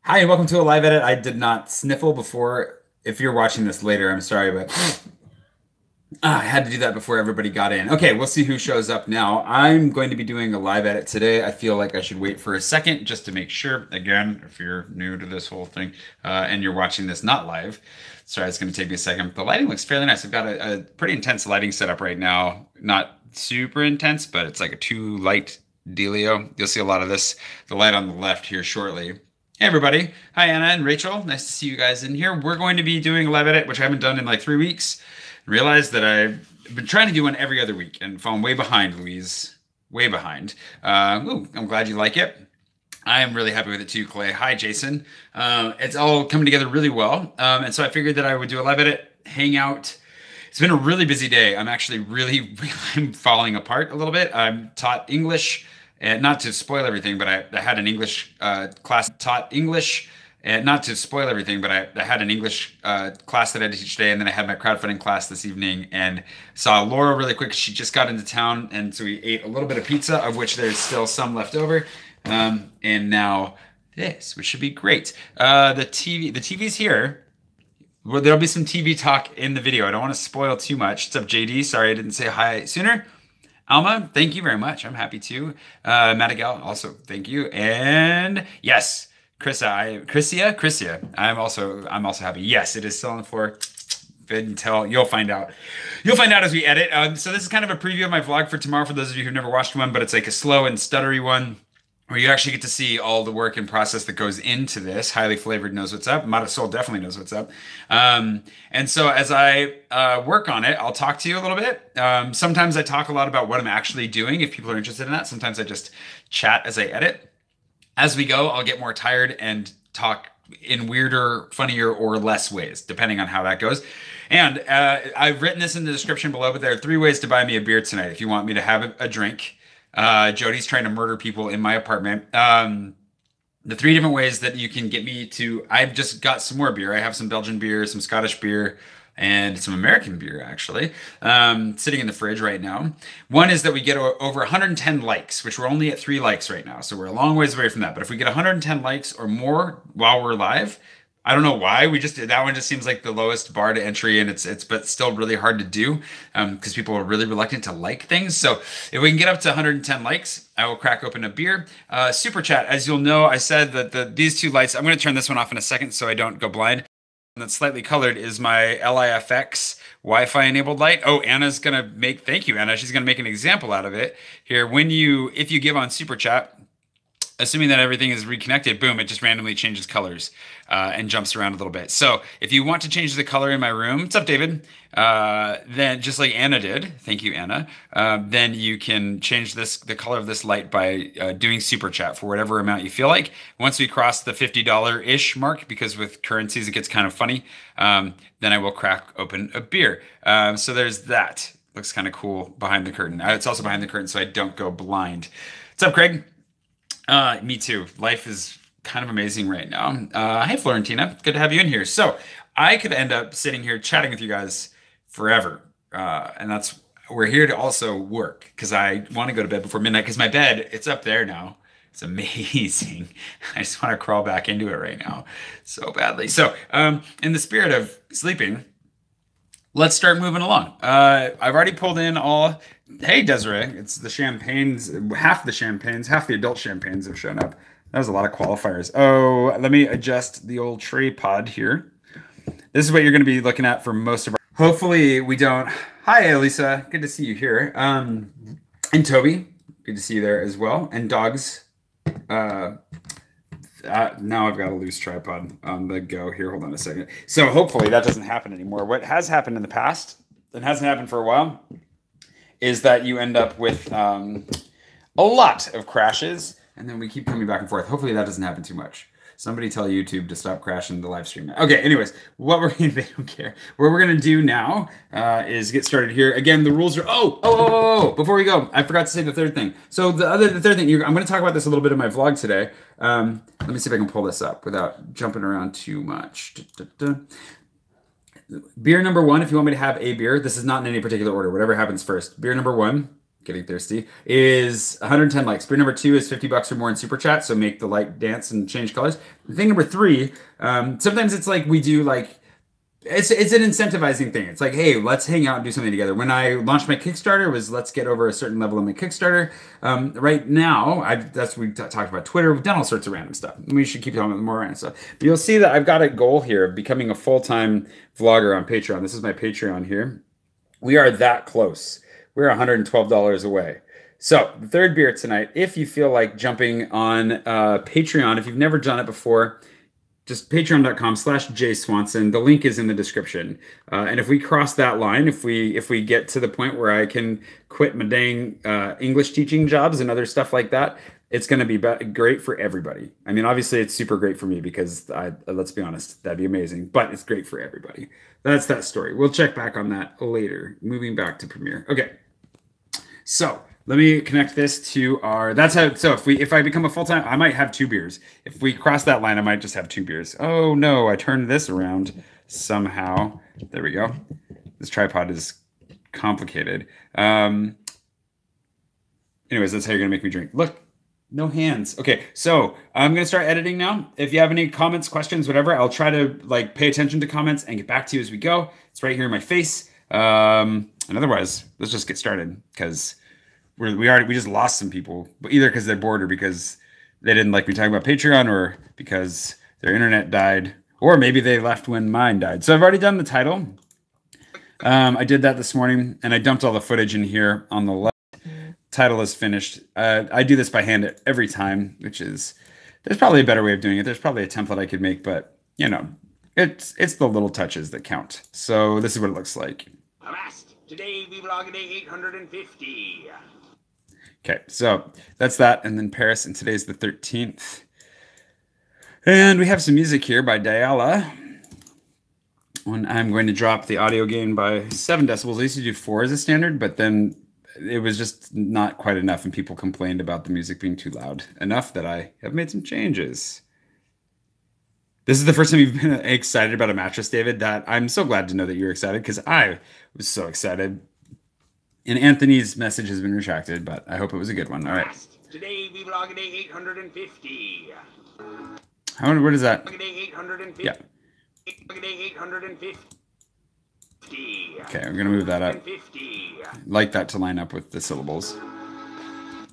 Hi, and welcome to a live edit. I did not sniffle before. If you're watching this later, I'm sorry, but I had to do that before everybody got in. Okay, we'll see who shows up now. I'm going to be doing a live edit today. I feel like I should wait for a second just to make sure. Again, if you're new to this whole thing and you're watching this not live, sorry, it's going to take me a second. The lighting looks fairly nice. I've got a pretty intense lighting setup right now. Not super intense, but it's like a two light dealio. You'll see a lot of this, the light on the left here shortly. Hey everybody. Hi Anna and Rachel. Nice to see you guys in here. We're going to be doing a live edit, which I haven't done in like 3 weeks. Realized that I've been trying to do one every other week and fallen way behind, Louise. Way behind. I'm glad you like it. I am really happy with it too, Clay. Hi, Jason. It's all coming together really well. And so I figured that I would do a live edit, hang out. It's been a really busy day. I'm actually I'm falling apart a little bit. I'm taught English. And not to spoil everything, but I had an English class taught English. And not to spoil everything, but I had an English class that I had to teach today, and then I had my crowdfunding class this evening, and saw Laura really quick. She just got into town, and so we ate a little bit of pizza, of which there's still some left over, and now this, which should be great. The TV's here. Well, there'll be some TV talk in the video. I don't want to spoil too much. What's up, JD? Sorry I didn't say hi sooner. Alma, thank you very much. I'm happy to. Madigal, also thank you. And yes, Chrissia. I'm also happy. Yes, it is still on the floor. Good until you'll find out. You'll find out as we edit. So this is kind of a preview of my vlog for tomorrow for those of you who've never watched one, but it's like a slow and stuttery one where you actually get to see all the work and process that goes into this. Highly Flavored knows what's up. Marisol definitely knows what's up. And so as I work on it, I'll talk to you a little bit. Sometimes I talk a lot about what I'm actually doing if people are interested in that. Sometimes I just chat as I edit. As we go, I'll get more tired and talk in weirder, funnier, or less ways, depending on how that goes. And I've written this in the description below, but there are 3 ways to buy me a beer tonight if you want me to have a drink. Jody's trying to murder people in my apartment. The 3 different ways that you can get me to, I've just got some more beer. I have some Belgian beer, some Scottish beer, and some American beer, actually, sitting in the fridge right now. One is that we get over 110 likes, which we're only at 3 likes right now. So we're a long ways away from that. But if we get 110 likes or more while we're live, I don't know why that one just seems like the lowest bar to entry, and it's but still really hard to do because people are really reluctant to like things. So if we can get up to 110 likes, I will crack open a beer. Super chat, as you'll know, I said that these 2 lights. I'm going to turn this one off in a second so I don't go blind. That's slightly colored is my LIFX Wi-Fi enabled light. Oh, Anna's gonna thank you, Anna. She's gonna make an example out of it here. If you give on super chat, assuming that everything is reconnected, boom, it just randomly changes colors and jumps around a little bit. So if you want to change the color in my room, what's up, David? Then just like Anna did, thank you, Anna, then you can change the color of this light by doing super chat for whatever amount you feel like. Once we cross the $50-ish mark, because with currencies it gets kind of funny, then I will crack open a beer. So there's that. Looks kind of cool behind the curtain. It's also behind the curtain so I don't go blind. What's up, Craig? Me too. Life is kind of amazing right now. Hey, Florentina. Good to have you in here. So I could end up sitting here chatting with you guys forever. And we're here to also work because I want to go to bed before midnight because my bed, it's up there now. It's amazing. I just want to crawl back into it right now so badly. So in the spirit of sleeping, let's start moving along. I've already pulled in all. Hey, Desiree, it's the champagnes. Half the adult champagnes have shown up. That was a lot of qualifiers. Oh, let me adjust the old tripod here. This is what you're going to be looking at for most of our. Hopefully we don't. Hi, Elisa. Good to see you here. And Toby, good to see you there as well. And dogs. Now I've got a loose tripod on the go here. Hold on a second. So hopefully that doesn't happen anymore. What has happened in the past, and hasn't happened for a while, is that you end up with a lot of crashes, and then we keep coming back and forth. Hopefully that doesn't happen too much. Somebody tell YouTube to stop crashing the live stream. Okay, anyways, they don't care. What we're gonna do now is get started here. Again, the rules are, before we go, I forgot to say the third thing. So the third thing, I'm gonna talk about this a little bit in my vlog today. Let me see if I can pull this up without jumping around too much. Beer number 1, if you want me to have a beer, this is not in any particular order, whatever happens first. Beer number 1 getting thirsty, is 110 likes. Beer number 2 is $50 or more in super chat, so make the light dance and change colors. Thing number 3, sometimes it's like we do like it's an incentivizing thing. It's like, hey, let's hang out and do something together. When I launched my Kickstarter, it was let's get over a certain level of my Kickstarter. Right now, we talked about Twitter. We've done all sorts of random stuff. We should keep talking about more random stuff. But you'll see that I've got a goal here of becoming a full-time vlogger on Patreon. This is my Patreon here. We are that close. We're $112 away. So the third beer tonight, if you feel like jumping on Patreon, if you've never done it before, just patreon.com/Jay Swanson. The link is in the description. And if we cross that line, if we get to the point where I can quit my dang English teaching jobs and other stuff like that, it's going to be great for everybody. I mean, obviously it's super great for me because let's be honest, that'd be amazing, but it's great for everybody. That's that story. We'll check back on that later. Moving back to Premiere. Okay. So let me connect this to our, that's how, so if I become a full-time, I might have 2 beers. If we cross that line, I might just have 2 beers. Oh no, I turned this around somehow. There we go. This tripod is complicated. Anyways, that's how you're gonna make me drink. Look, no hands. Okay, so I'm gonna start editing now. If you have any comments, questions, whatever, I'll try to like pay attention to comments and get back to you as we go. It's right here in my face. And otherwise, let's just get started because we just lost some people, but either because they're bored or because they didn't like me talking about Patreon or because their internet died, or maybe they left when mine died. So I've already done the title. I did that this morning and I dumped all the footage in here on the left. Title is finished. I do this by hand every time, which is, there's probably a better way of doing it. There's probably a template I could make, but you know, it's the little touches that count. So this is what it looks like. Avast! Today we vlog day 850. Okay, so that's that, and then Paris, and today's the 13th. And we have some music here by Diala. When I'm going to drop the audio gain by 7 decibels. I used to do 4 as a standard, but then it was just not quite enough, and people complained about the music being too loud enough that I have made some changes. This is the first time you've been excited about a mattress, David. That I'm so glad to know that you're excited because I was so excited. And Anthony's message has been retracted, but I hope it was a good one. All right. Today we vlog day 850. What is that? Day 850. Yeah. Day 850. Okay, I'm gonna move that up. Like that to line up with the syllables.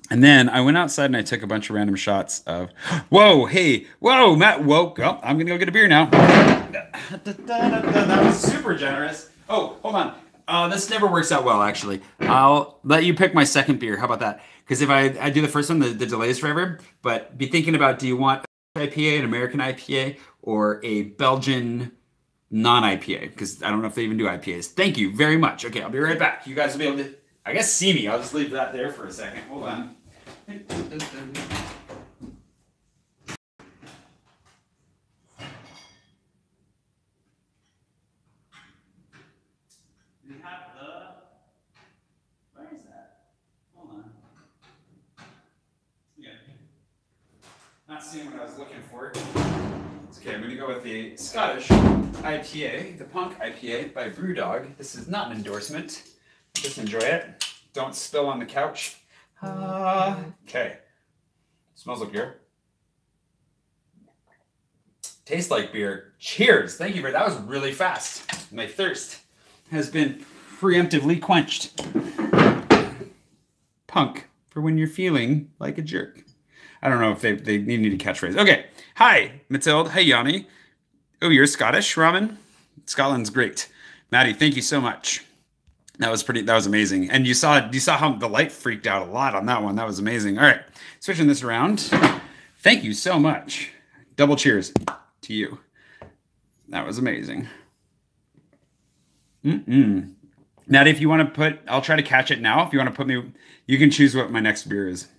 And then I went outside and I took a bunch of random shots of, whoa, hey, whoa, Matt, whoa, oh, I'm gonna go get a beer now. That was super generous. Oh, hold on. This never works out well, actually. I'll let you pick my second beer. How about that? Because if I do the first one, the delay is forever. But be thinking about, do you want an IPA, an American IPA, or a Belgian non-IPA? Because I don't know if they even do IPAs. Thank you very much. Okay, I'll be right back. You guys will be able to, I guess, see me. I'll just leave that there for a second. Hold on. Not seeing what I was looking for. It's okay, I'm going to go with the Scottish IPA, the Punk IPA by Brewdog. This is not an endorsement. Just enjoy it. Don't spill on the couch. Okay. Smells like beer. Tastes like beer. Cheers. Thank you for that. That was really fast. My thirst has been preemptively quenched. Punk for when you're feeling like a jerk. I don't know if they need a catchphrase. Okay. Hi, Mathilde. Hey, Yanni. Oh, you're Scottish, Ramen? Scotland's great. Maddie, thank you so much. That was amazing. And you saw how the light freaked out a lot on that one. That was amazing. All right. Switching this around. Thank you so much. Double cheers to you. That was amazing. Maddie, if you want to put, I'll try to catch it now. If you want to put me, you can choose what my next beer is.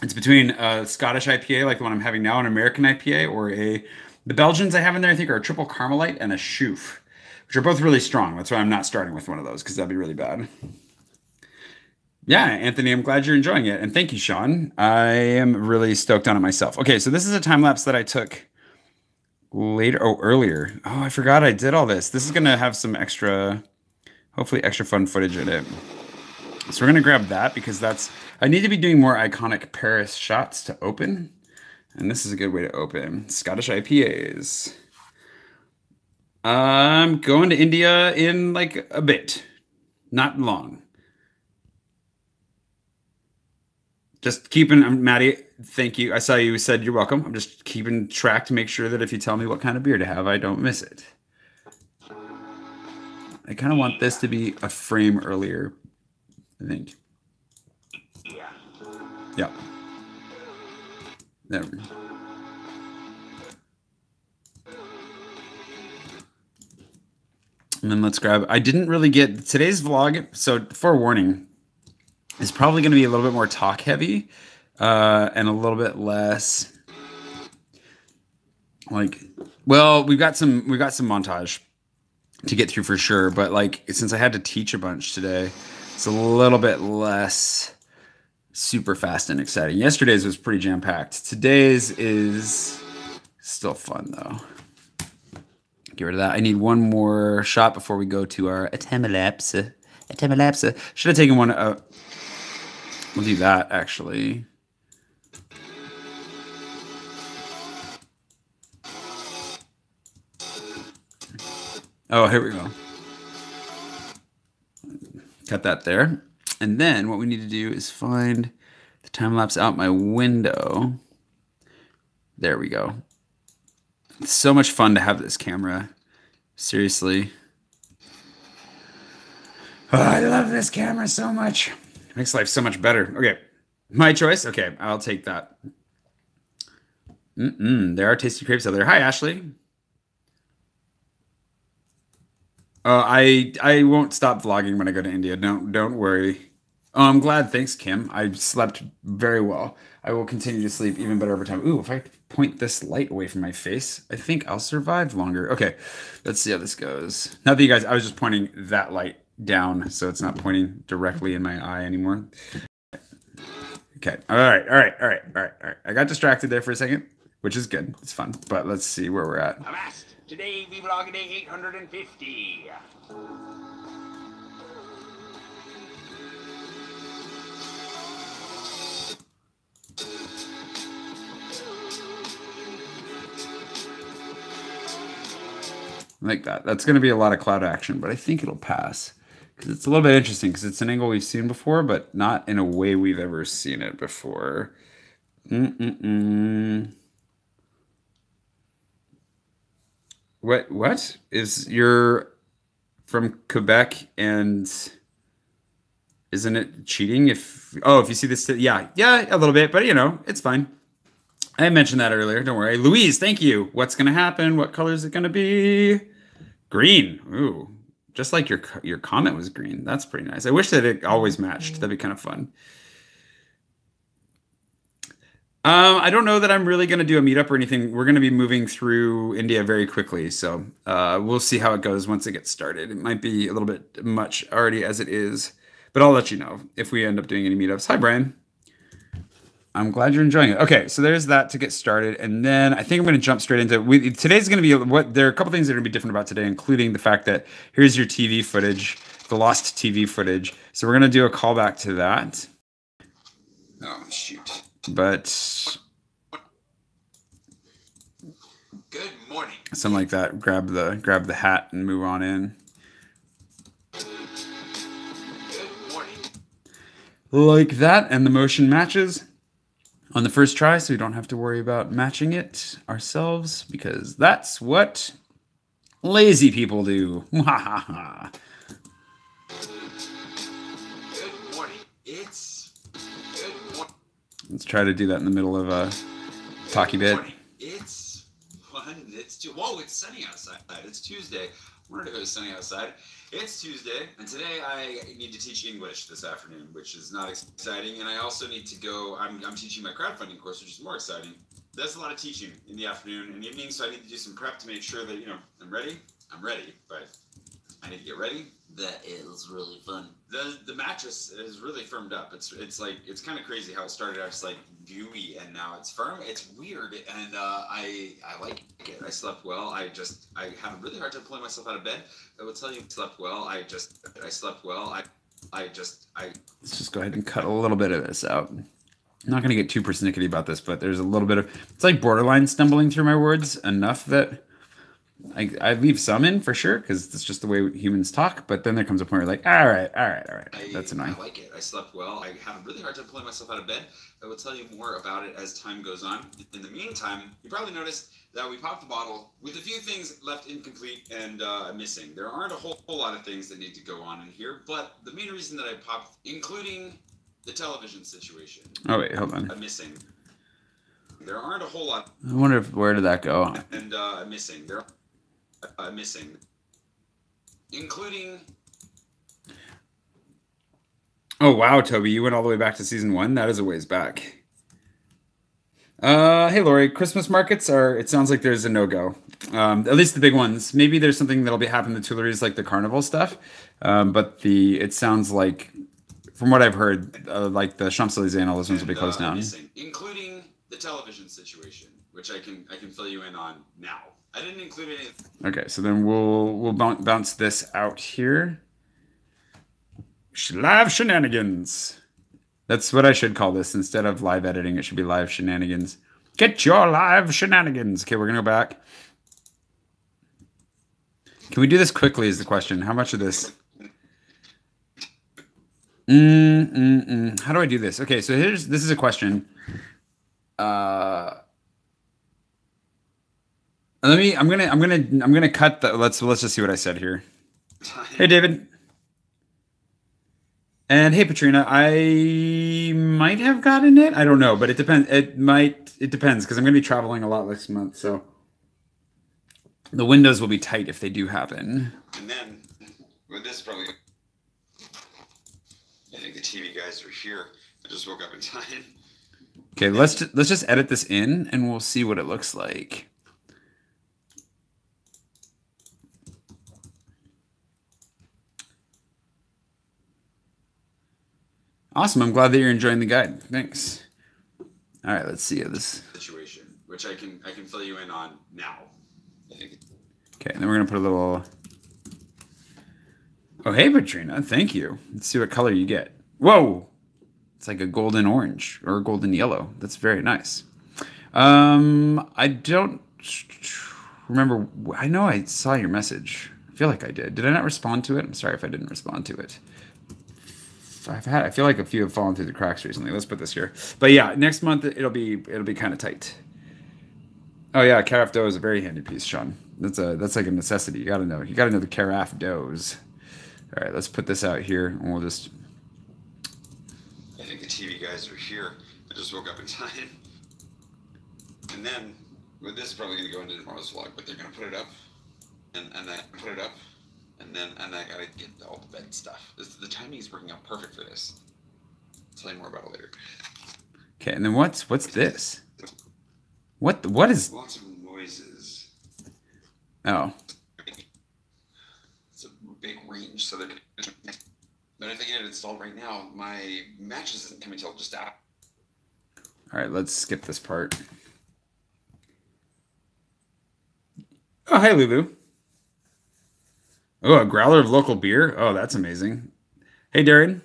It's between a Scottish IPA, like the one I'm having now, an American IPA, or the Belgians I have in there, I think, are a triple Carmelite and a Schoof, which are both really strong. That's why I'm not starting with one of those, because that'd be really bad. Yeah, Anthony, I'm glad you're enjoying it. And thank you, Sean. I am really stoked on it myself. Okay, so this is a time lapse that I took earlier. Oh, I forgot I did all this. This is going to have some extra, hopefully extra fun footage in it. So we're gonna grab that because I need to be doing more iconic Paris shots to open. And this is a good way to open. Scottish IPAs. I'm going to India in like a bit. Not long. Just keeping, Maddie, thank you. I saw you said you're welcome. I'm just keeping track to make sure that if you tell me what kind of beer to have, I don't miss it. I kind of want this to be a frame earlier, I think. Yeah. There we go. And then let's grab, I didn't really get today's vlog. So forewarning, is probably going to be a little bit more talk heavy and a little bit less like, well, we've got some montage to get through for sure. But like, since I had to teach a bunch today, it's a little bit less super fast and exciting. Yesterday's was pretty jam packed. Today's is still fun though. Get rid of that. I need one more shot before we go to our time-lapse. Time-lapse. Should have taken one. We'll do that actually. Oh, here we go. Cut that there. And then what we need to do is find the time-lapse out my window. There we go. It's so much fun to have this camera. Seriously. Oh, I love this camera so much. It makes life so much better. Okay. My choice? Okay, I'll take that. There are tasty crepes out there. Hi, Ashley. I won't stop vlogging when I go to India. Don't worry. Oh, I'm glad. Thanks, Kim. I slept very well. I will continue to sleep even better over time. Ooh, if I point this light away from my face, I think I'll survive longer. Okay, let's see how this goes. Now that you guys, I was just pointing that light down, so it's not pointing directly in my eye anymore. Okay, all right. I got distracted there for a second, which is good. It's fun, but let's see where we're at. Avast! Today we vlog day 850. Like that. That's going to be a lot of cloud action, but I think it'll pass. Because it's a little bit interesting, because it's an angle we've seen before, but not in a way we've ever seen it before. What? Is you're from Quebec and isn't it cheating if you see this? Yeah, a little bit, but you know, it's fine. I mentioned that earlier. Don't worry. Louise, thank you. What's going to happen? What color is it going to be? Green. Ooh, just like your comment was green. That's pretty nice. I wish that it always matched. That'd be kind of fun. I don't know that I'm really going to do a meetup or anything. We're going to be moving through India very quickly. So we'll see how it goes once it gets started. It might be a little bit much already as it is, but I'll let you know if we end up doing any meetups. Hi, Brian. I'm glad you're enjoying it. Okay, so there's that to get started. And then I think I'm going to jump straight into today's going to be there are a couple things that are going to be different about today, including the fact that here's your TV footage, the lost TV footage. So we're going to do a callback to that. Oh, shoot. But Good morning. Something like that. Grab the hat and move on in. Good morning. Like that, and the motion matches on the first try, so we don't have to worry about matching it ourselves, because that's what lazy people do. Good morning. It's good morning. Let's try to do that in the middle of a talky bit. It's fun. Whoa, it's sunny outside. It's Tuesday. I wanted to go sunny outside. It's Tuesday, and today I need to teach English this afternoon, which is not exciting. And I also need to go, I'm teaching my crowdfunding course, which is more exciting. That's a lot of teaching in the afternoon and evening, so I need to do some prep to make sure that, you know, I'm ready, but I need to get ready. That is really fun. The mattress is really firmed up. It's kind of crazy how it started out just like gooey and now it's firm. It's weird, and I like it. I slept well. I had a really hard time pulling myself out of bed. I will tell you, I slept well. I slept well. Let's just go ahead and cut a little bit of this out. I'm not going to get too persnickety about this, but there's a little bit of, it's like borderline stumbling through my words enough that I leave some in for sure, because it's just the way humans talk. But then there comes a point where like, all right, that's annoying. I like it. I slept well. I had a really hard time pulling myself out of bed. I will tell you more about it as time goes on. In the meantime, you probably noticed that we popped the bottle with a few things left incomplete and missing. There aren't a whole lot of things that need to go on in here, but the main reason that I popped, including the television situation. Oh wait, hold on. Missing. There aren't a whole lot. I wonder where did that go? And missing. There. Missing, including. Oh wow, Toby, you went all the way back to season 1. That is a ways back. Hey Lori, Christmas markets are. It sounds like there's a no-go. At least the big ones. Maybe there's something that'll be happening in the Tuileries, like the carnival stuff. But it sounds like, from what I've heard, like the Champs-Elysees and all those ones will be closed down. Missing, including the television situation, which I can fill you in on now. I didn't include any. Okay, so then we'll bounce this out here. Live shenanigans. That's what I should call this. Instead of live editing, it should be live shenanigans. Get your live shenanigans. Okay, we're gonna go back. Can we do this quickly is the question. How much of this? How do I do this? Okay, so this is a question. I'm gonna cut the. Let's just see what I said here. Hey David. And hey Patrina, I might have gotten it. I don't know, but it depends. It depends, because I'm gonna be traveling a lot this month, so the windows will be tight if they do happen. And then, well, this is probably. I think the TV guys are here. I just woke up in time. Okay, let's just edit this in, and we'll see what it looks like. Awesome. I'm glad that you're enjoying the guide. Thanks. All right, let's see this situation, which I can fill you in on now. I think. Okay, and then we're gonna put a little. Oh, hey, Patrina. Thank you. Let's see what color you get. Whoa, it's like a golden orange or a golden yellow. That's very nice. I don't remember. I know I saw your message. I feel like I did. Did I not respond to it? I'm sorry if I didn't respond to it. I feel like a few have fallen through the cracks recently. Let's put this here. But yeah, next month it'll be kind of tight. Oh yeah, carafe dough is a very handy piece, Sean. That's like a necessity. You gotta know the carafe doughs. All right, let's put this out here, and we'll just. I think the TV guys are here. I just woke up in time. And then, well, this is probably gonna go into tomorrow's vlog, but they're gonna put it up, and then put it up. And I gotta get all the bed stuff. The timing is working out perfect for this. I'll tell you more about it later. Okay, and then what's this? What is? Lots of noises. Oh. It's a big range, so that. But if I get it installed right now, my mattress isn't coming till just out. All right, let's skip this part. Oh, hi, Lulu. Oh, a growler of local beer? Oh, that's amazing. Hey, Darren.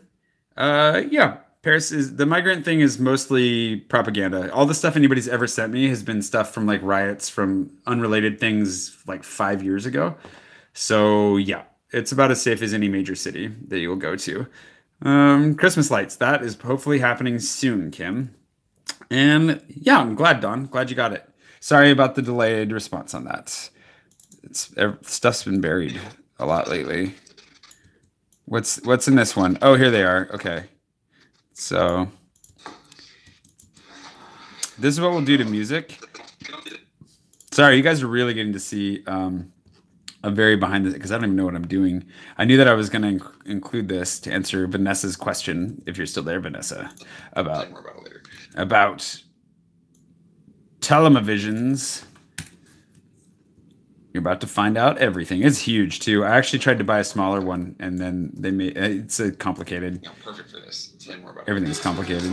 Yeah, Paris is the migrant thing is mostly propaganda. All the stuff anybody's ever sent me has been stuff from like riots from unrelated things like 5 years ago. So yeah, it's about as safe as any major city that you will go to. Christmas lights. That is hopefully happening soon, Kim. And yeah, I'm glad, Don. Glad you got it. Sorry about the delayed response on that. Stuff's been buried a lot lately. What's in this one? Oh, here they are. Okay. So this is what we'll do to music. Sorry, you guys are really getting to see a very behind the, because I don't even know what I'm doing. I knew that I was going to include this to answer Vanessa's question, if you're still there, Vanessa, about televisions. You're about to find out everything. It's huge too. I actually tried to buy a smaller one, and then they made it's complicated. Yeah, perfect for this. Tell me more about Everything's complicated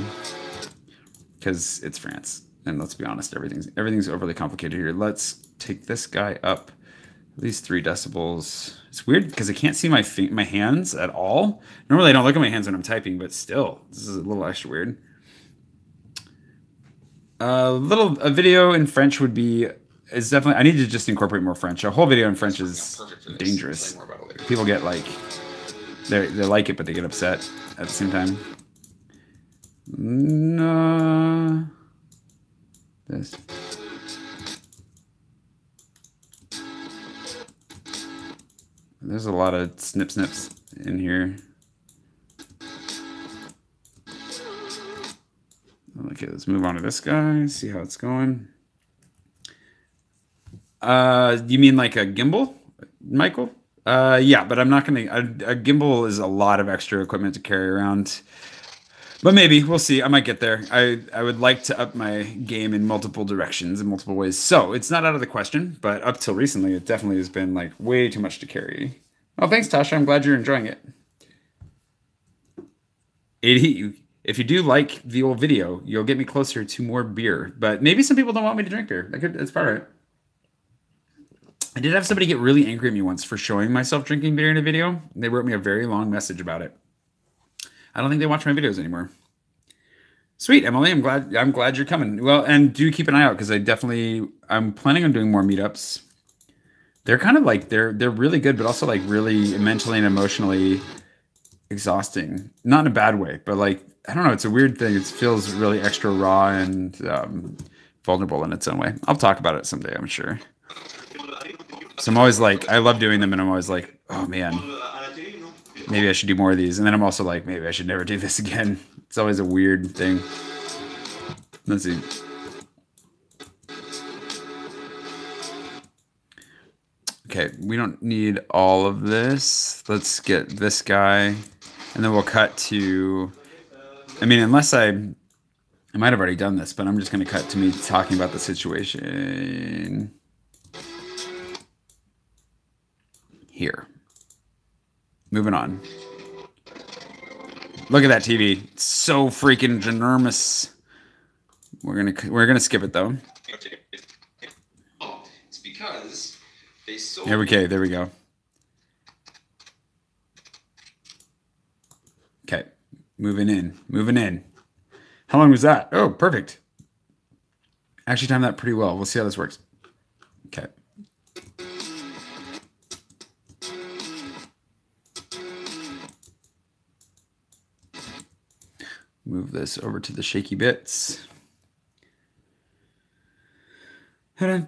because it's France, and let's be honest, everything's overly complicated here. Let's take this guy up At least 3 decibels. It's weird because I can't see my hands at all. Normally I don't look at my hands when I'm typing, but still, this is a little extra weird. A video in French would be is definitely. I need to just incorporate more French. A whole video in French is dangerous. People get like they like it, but they get upset at the same time. No, this. There's a lot of snips in here. Okay, let's move on to this guy, see how it's going. You mean like a gimbal, Michael? Yeah, but I'm not gonna. A gimbal is a lot of extra equipment to carry around. But maybe, we'll see. I might get there. I would like to up my game in multiple directions, in multiple ways. So, it's not out of the question, but up till recently, it definitely has been like way too much to carry. Oh, thanks, Tasha. I'm glad you're enjoying it. 80. If you do like the old video, you'll get me closer to more beer. But maybe some people don't want me to drink beer. That's probably right. I did have somebody get really angry at me once for showing myself drinking beer in a video. They wrote me a very long message about it. I don't think they watch my videos anymore. Sweet, Emily. I'm glad you're coming. Well, and do keep an eye out because I'm planning on doing more meetups. They're kind of like they're really good, but also like really mentally and emotionally exhausting. Not in a bad way, but like I don't know. It's a weird thing. It feels really extra raw and vulnerable in its own way. I'll talk about it someday, I'm sure. So I'm always like, I love doing them, and I'm always like, oh man, maybe I should do more of these. And then I'm also like, maybe I should never do this again. It's always a weird thing. Let's see. Okay, we don't need all of this. Let's get this guy, and then we'll cut to, I mean, unless I might have already done this, but I'm just going to cut to me talking about the situation. Here. Moving on. Look at that TV. It's so freaking ginormous. We're gonna skip it though. It's because they sold. There we go. Okay, moving in. How long was that? Oh, perfect. Actually timed that pretty well. We'll see how this works. Okay. Move this over to the shaky bits. The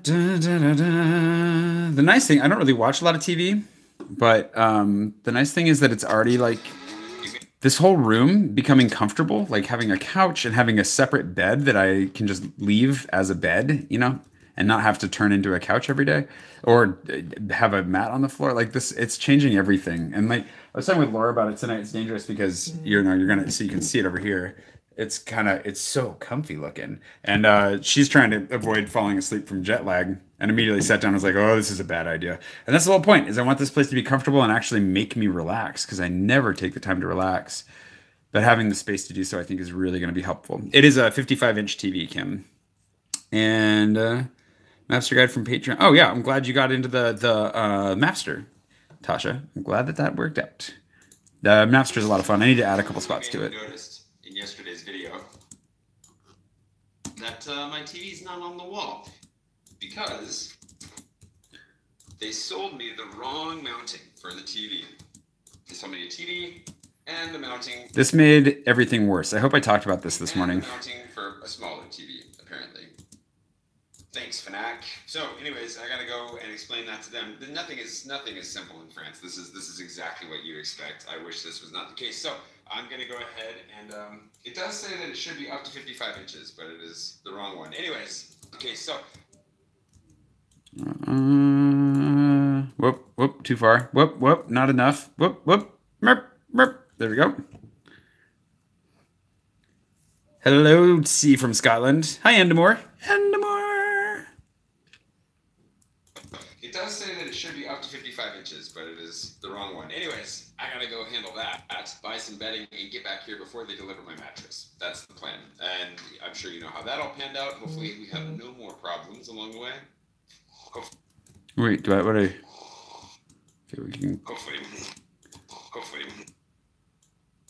nice thing, I don't really watch a lot of TV, but the nice thing is that it's already like this whole room becoming comfortable, like having a couch and having a separate bed that I can just leave as a bed, you know, and not have to turn into a couch every day or have a mat on the floor. Like this, it's changing everything. And like I was talking with Laura about it tonight. It's dangerous because you're gonna, so you can see it over here. It's so comfy looking. And she's trying to avoid falling asleep from jet lag and immediately sat down and was like, oh, this is a bad idea. And that's the whole point, is I want this place to be comfortable and actually make me relax, because I never take the time to relax. But having the space to do so, I think, is really going to be helpful. It is a 55-inch TV, Kim. And Mapster guide from Patreon. Oh, yeah, I'm glad you got into the Mapster, Tasha. I'm glad that worked out. The Mapster is a lot of fun. I need to add a couple spots to it. In yesterday's video that my TV's not on the wall because they sold me the wrong mounting for the TV. They sold me a TV and the mounting. This made everything worse. I hope I talked about this morning. The mounting for a smaller TV, apparently. Thanks, FNAC. So, anyways, I gotta go and explain that to them. Nothing is simple in France. This is exactly what you expect. I wish this was not the case. So, I'm gonna go ahead and it does say that it should be up to 55 inches, but it is the wrong one. Anyways, okay, so. Whoop, too far. Whoop, not enough. Whoop, merp. There we go. Hello, C from Scotland. Hi, Endemore. It does say that it should be up to 55 inches, but it is the wrong one. Anyways, I gotta go handle that, buy some bedding, and get back here before they deliver my mattress. That's the plan. And I'm sure you know how that all panned out. Hopefully we have no more problems along the way. Wait, what are you? Okay, we can. Hopefully.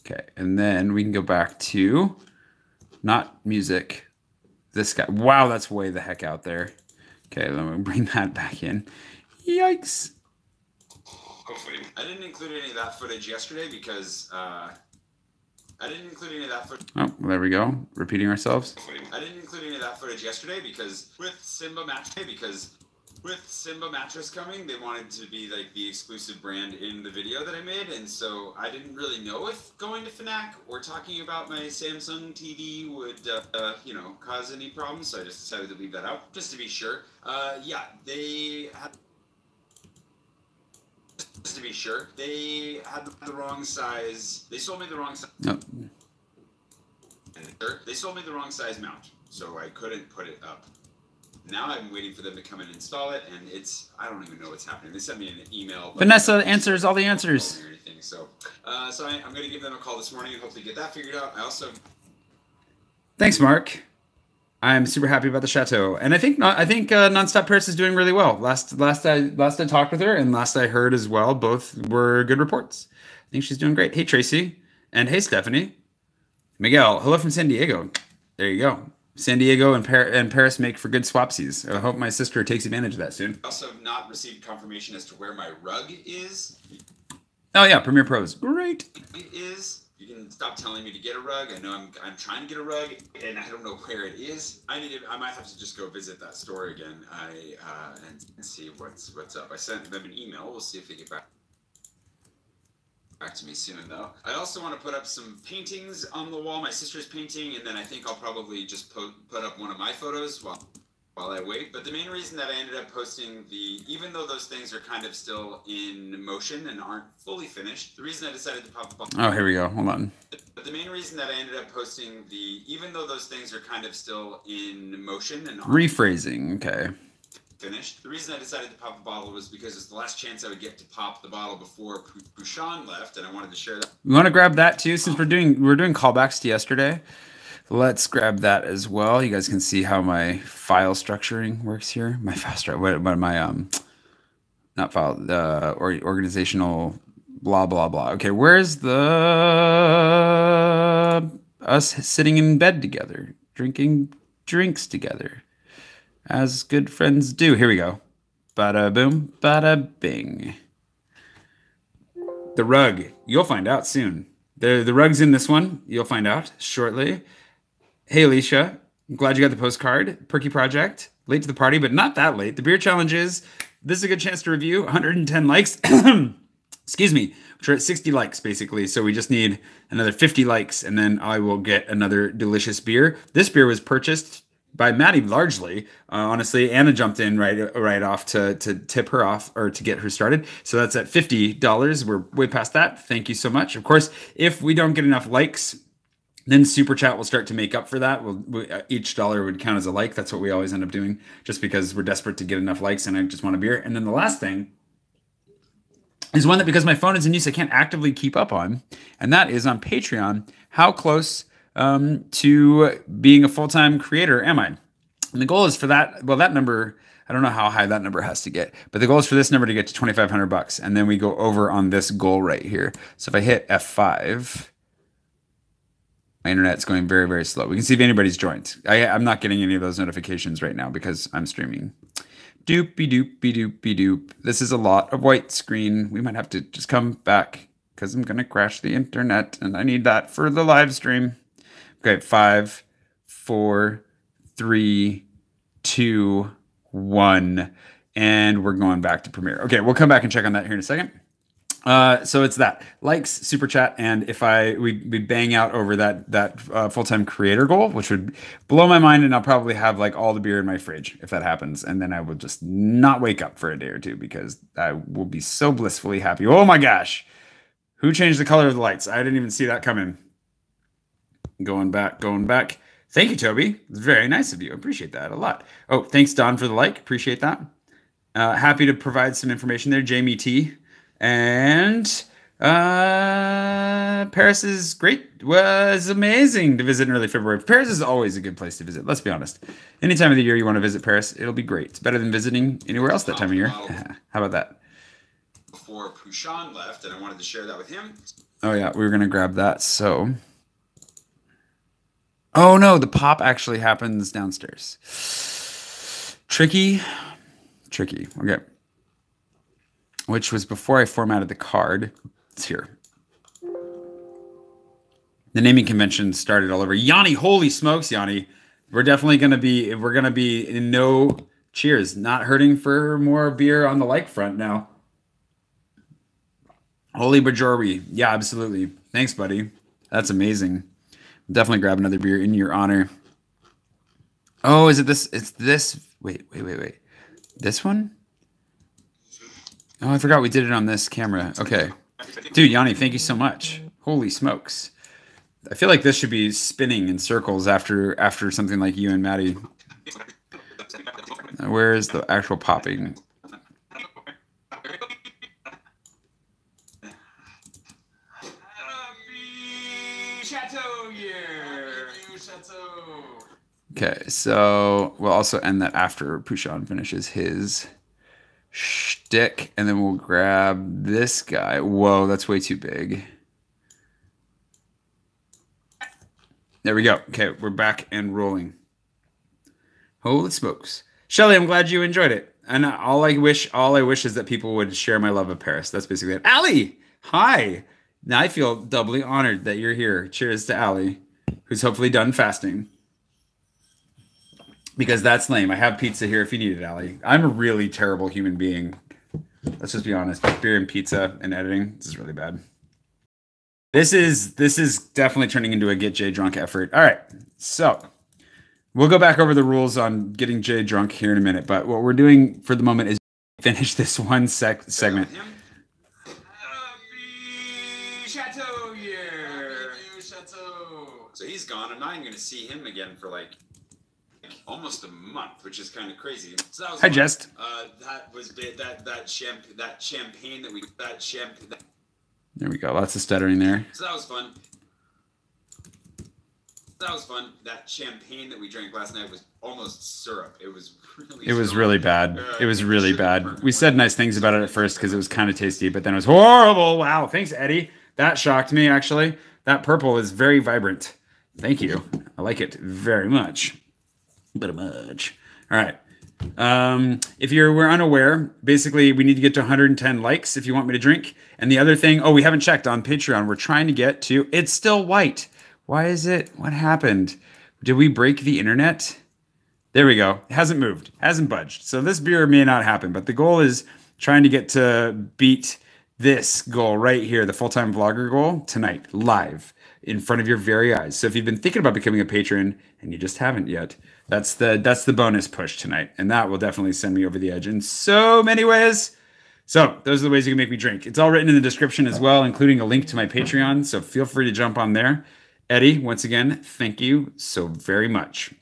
Okay, and then we can go back to not music. This guy. Wow, that's way the heck out there. Okay, let me bring that back in. Yikes. Hopefully. I didn't include any of that footage yesterday because Oh, well, there we go. Repeating ourselves. I didn't include any of that footage yesterday because with Simba mattress coming, they wanted to be like the exclusive brand in the video that I made, and so I didn't really know if going to FNAC or talking about my Samsung TV would, cause any problems. So I just decided to leave that out, just to be sure. They had the wrong size. They sold me the wrong size. No. They sold me the wrong size mount, so I couldn't put it up. Now I'm waiting for them to come and install it, and I don't even know what's happening. They sent me an email. Vanessa answers all the answers. Or anything. So I'm going to give them a call this morning and hopefully get that figured out. I also. Thanks, Mark. I'm super happy about the chateau, and I think Nonstop Paris is doing really well. Last I talked with her, and last I heard as well, both were good reports. I think she's doing great. Hey Tracy, and hey Stephanie, Miguel. Hello from San Diego. There you go. San Diego and Paris make for good swapsies. I hope my sister takes advantage of that soon. I also have not received confirmation as to where my rug is. Oh yeah, Premiere Pro is great. You can stop telling me to get a rug. I know I'm trying to get a rug, and I don't know where it is. I might have to just go visit that store again. And see what's up. I sent them an email. We'll see if they get back to me soon, though. I also want to put up some paintings on the wall. My sister's painting, and then I think I'll probably just put up one of my photos while I wait. But the main reason that I ended up posting even though those things are kind of still in motion and aren't fully finished, the reason I decided to pop up. Oh, here we go. Hold on. But the main reason that I ended up posting even though those things are kind of still in motion and aren't rephrasing, okay. Finished. The reason I decided to pop a bottle was because it's the last chance I would get to pop the bottle before Pushan left, and I wanted to share that. We want to grab that too, since we're doing callbacks to yesterday. Let's grab that as well. You guys can see how my file structuring works here. My file structure, what my not file, or organizational blah blah blah. Okay, where's the us sitting in bed together, drinking drinks together, as good friends do? Here we go. Bada boom, bada bing. The rug, you'll find out soon. The rug's in this one. You'll find out shortly. Hey, Alicia. I'm glad you got the postcard. Perky Project. Late to the party, but not that late. The beer challenge is, this is a good chance to review. 110 likes. Excuse me. We're at 60 likes, basically. So we just need another 50 likes, and then I will get another delicious beer. This beer was purchased by Maddie largely. Honestly, Anna jumped in right off to tip her off, or to get her started. So that's at $50. We're way past that. Thank you so much. Of course, if we don't get enough likes, then Super Chat will start to make up for that. Each dollar would count as a like. That's what we always end up doing, just because we're desperate to get enough likes, and I just want a beer. And then the last thing is one that, because my phone is in use, I can't actively keep up on, and that is on Patreon. How close to being a full-time creator am I? And the goal is for that, well, that number, I don't know how high that number has to get, but the goal is for this number to get to $2,500, and then we go over on this goal right here. So if I hit F5, my internet's going very, very slow. We can see if anybody's joined. I'm not getting any of those notifications right now because I'm streaming. Doopy doopy doopy doop. This is a lot of white screen. We might have to just come back because I'm going to crash the internet, and I need that for the live stream. Okay, 5, 4, 3, 2, 1, and we're going back to Premiere. Okay, we'll come back and check on that here in a second. So it's that likes, super chat, and if we bang out over that full-time creator goal, which would blow my mind, and I'll probably have like all the beer in my fridge if that happens, and then I will just not wake up for a day or two because I will be so blissfully happy. Oh my gosh, who changed the color of the lights? I didn't even see that coming. Going back. Thank you, Toby. It's very nice of you. I appreciate that a lot. Oh, thanks, Don, for the like. Appreciate that. Happy to provide some information there, Jamie T. And Paris is great. Was amazing to visit in early February. Paris is always a good place to visit. Let's be honest. Any time of the year you want to visit Paris, it'll be great. It's better than visiting anywhere else that time of year. How about that? before Pushan left, and I wanted to share that with him. Oh yeah, we were gonna grab that. So, oh no, the pop actually happens downstairs. Tricky. Okay. Which was before I formatted the card. It's here. The naming convention started all over. Yanni, holy smokes, Yanni. We're definitely gonna be in no cheers. Not hurting for more beer on the like front now. Holy Bajorwi. Yeah, absolutely. Thanks, buddy. That's amazing. Definitely grab another beer in your honor. Oh, is it this? It's this. Wait. This one? Oh, I forgot we did it on this camera. Okay. Dude, Yanni, thank you so much. Holy smokes. I feel like this should be spinning in circles after something like you and Maddie. Where is the actual popping? Okay, so we'll also end that after Pushan finishes his shtick, and then we'll grab this guy. Whoa, that's way too big. There we go. Okay, we're back and rolling. Holy smokes. Shelly, I'm glad you enjoyed it. And all I wish is that people would share my love of Paris. That's basically it. Allie, hi. Now I feel doubly honored that you're here. Cheers to Allie, who's hopefully done fasting. Because that's lame. I have pizza here if you need it, Allie. I'm a really terrible human being. Let's just be honest. Beer and pizza and editing, this is really bad. This is definitely turning into a get Jay drunk effort. All right, so we'll go back over the rules on getting Jay drunk here in a minute. But what we're doing for the moment is finish this one segment. So he's gone. I'm not even going to see him again for like almost a month, which is kind of crazy. So that was Hi, Jest. That was that champagne that we There we go. Lots of stuttering there. So that was fun. That champagne that we drank last night was almost syrup. It was really bad. It was really bad. We said nice things about it at first because it was kind of tasty, but then it was horrible. Wow. Thanks, Eddie. That shocked me, actually. That purple is very vibrant. Thank you. I like it very much. All right. If we're unaware, basically we need to get to 110 likes if you want me to drink. And the other thing, we haven't checked on Patreon. We're trying to get to, it's still white. Why is it? What happened? Did we break the internet? There we go. It hasn't moved, hasn't budged. So this beer may not happen, but the goal is trying to get to beat this goal right here, the full-time vlogger goal tonight, live in front of your very eyes. So if you've been thinking about becoming a patron and you just haven't yet, that's the bonus push tonight. And that will definitely send me over the edge in so many ways. So those are the ways you can make me drink. It's all written in the description as well, including a link to my Patreon. So feel free to jump on there. Eddie, once again, thank you so very much.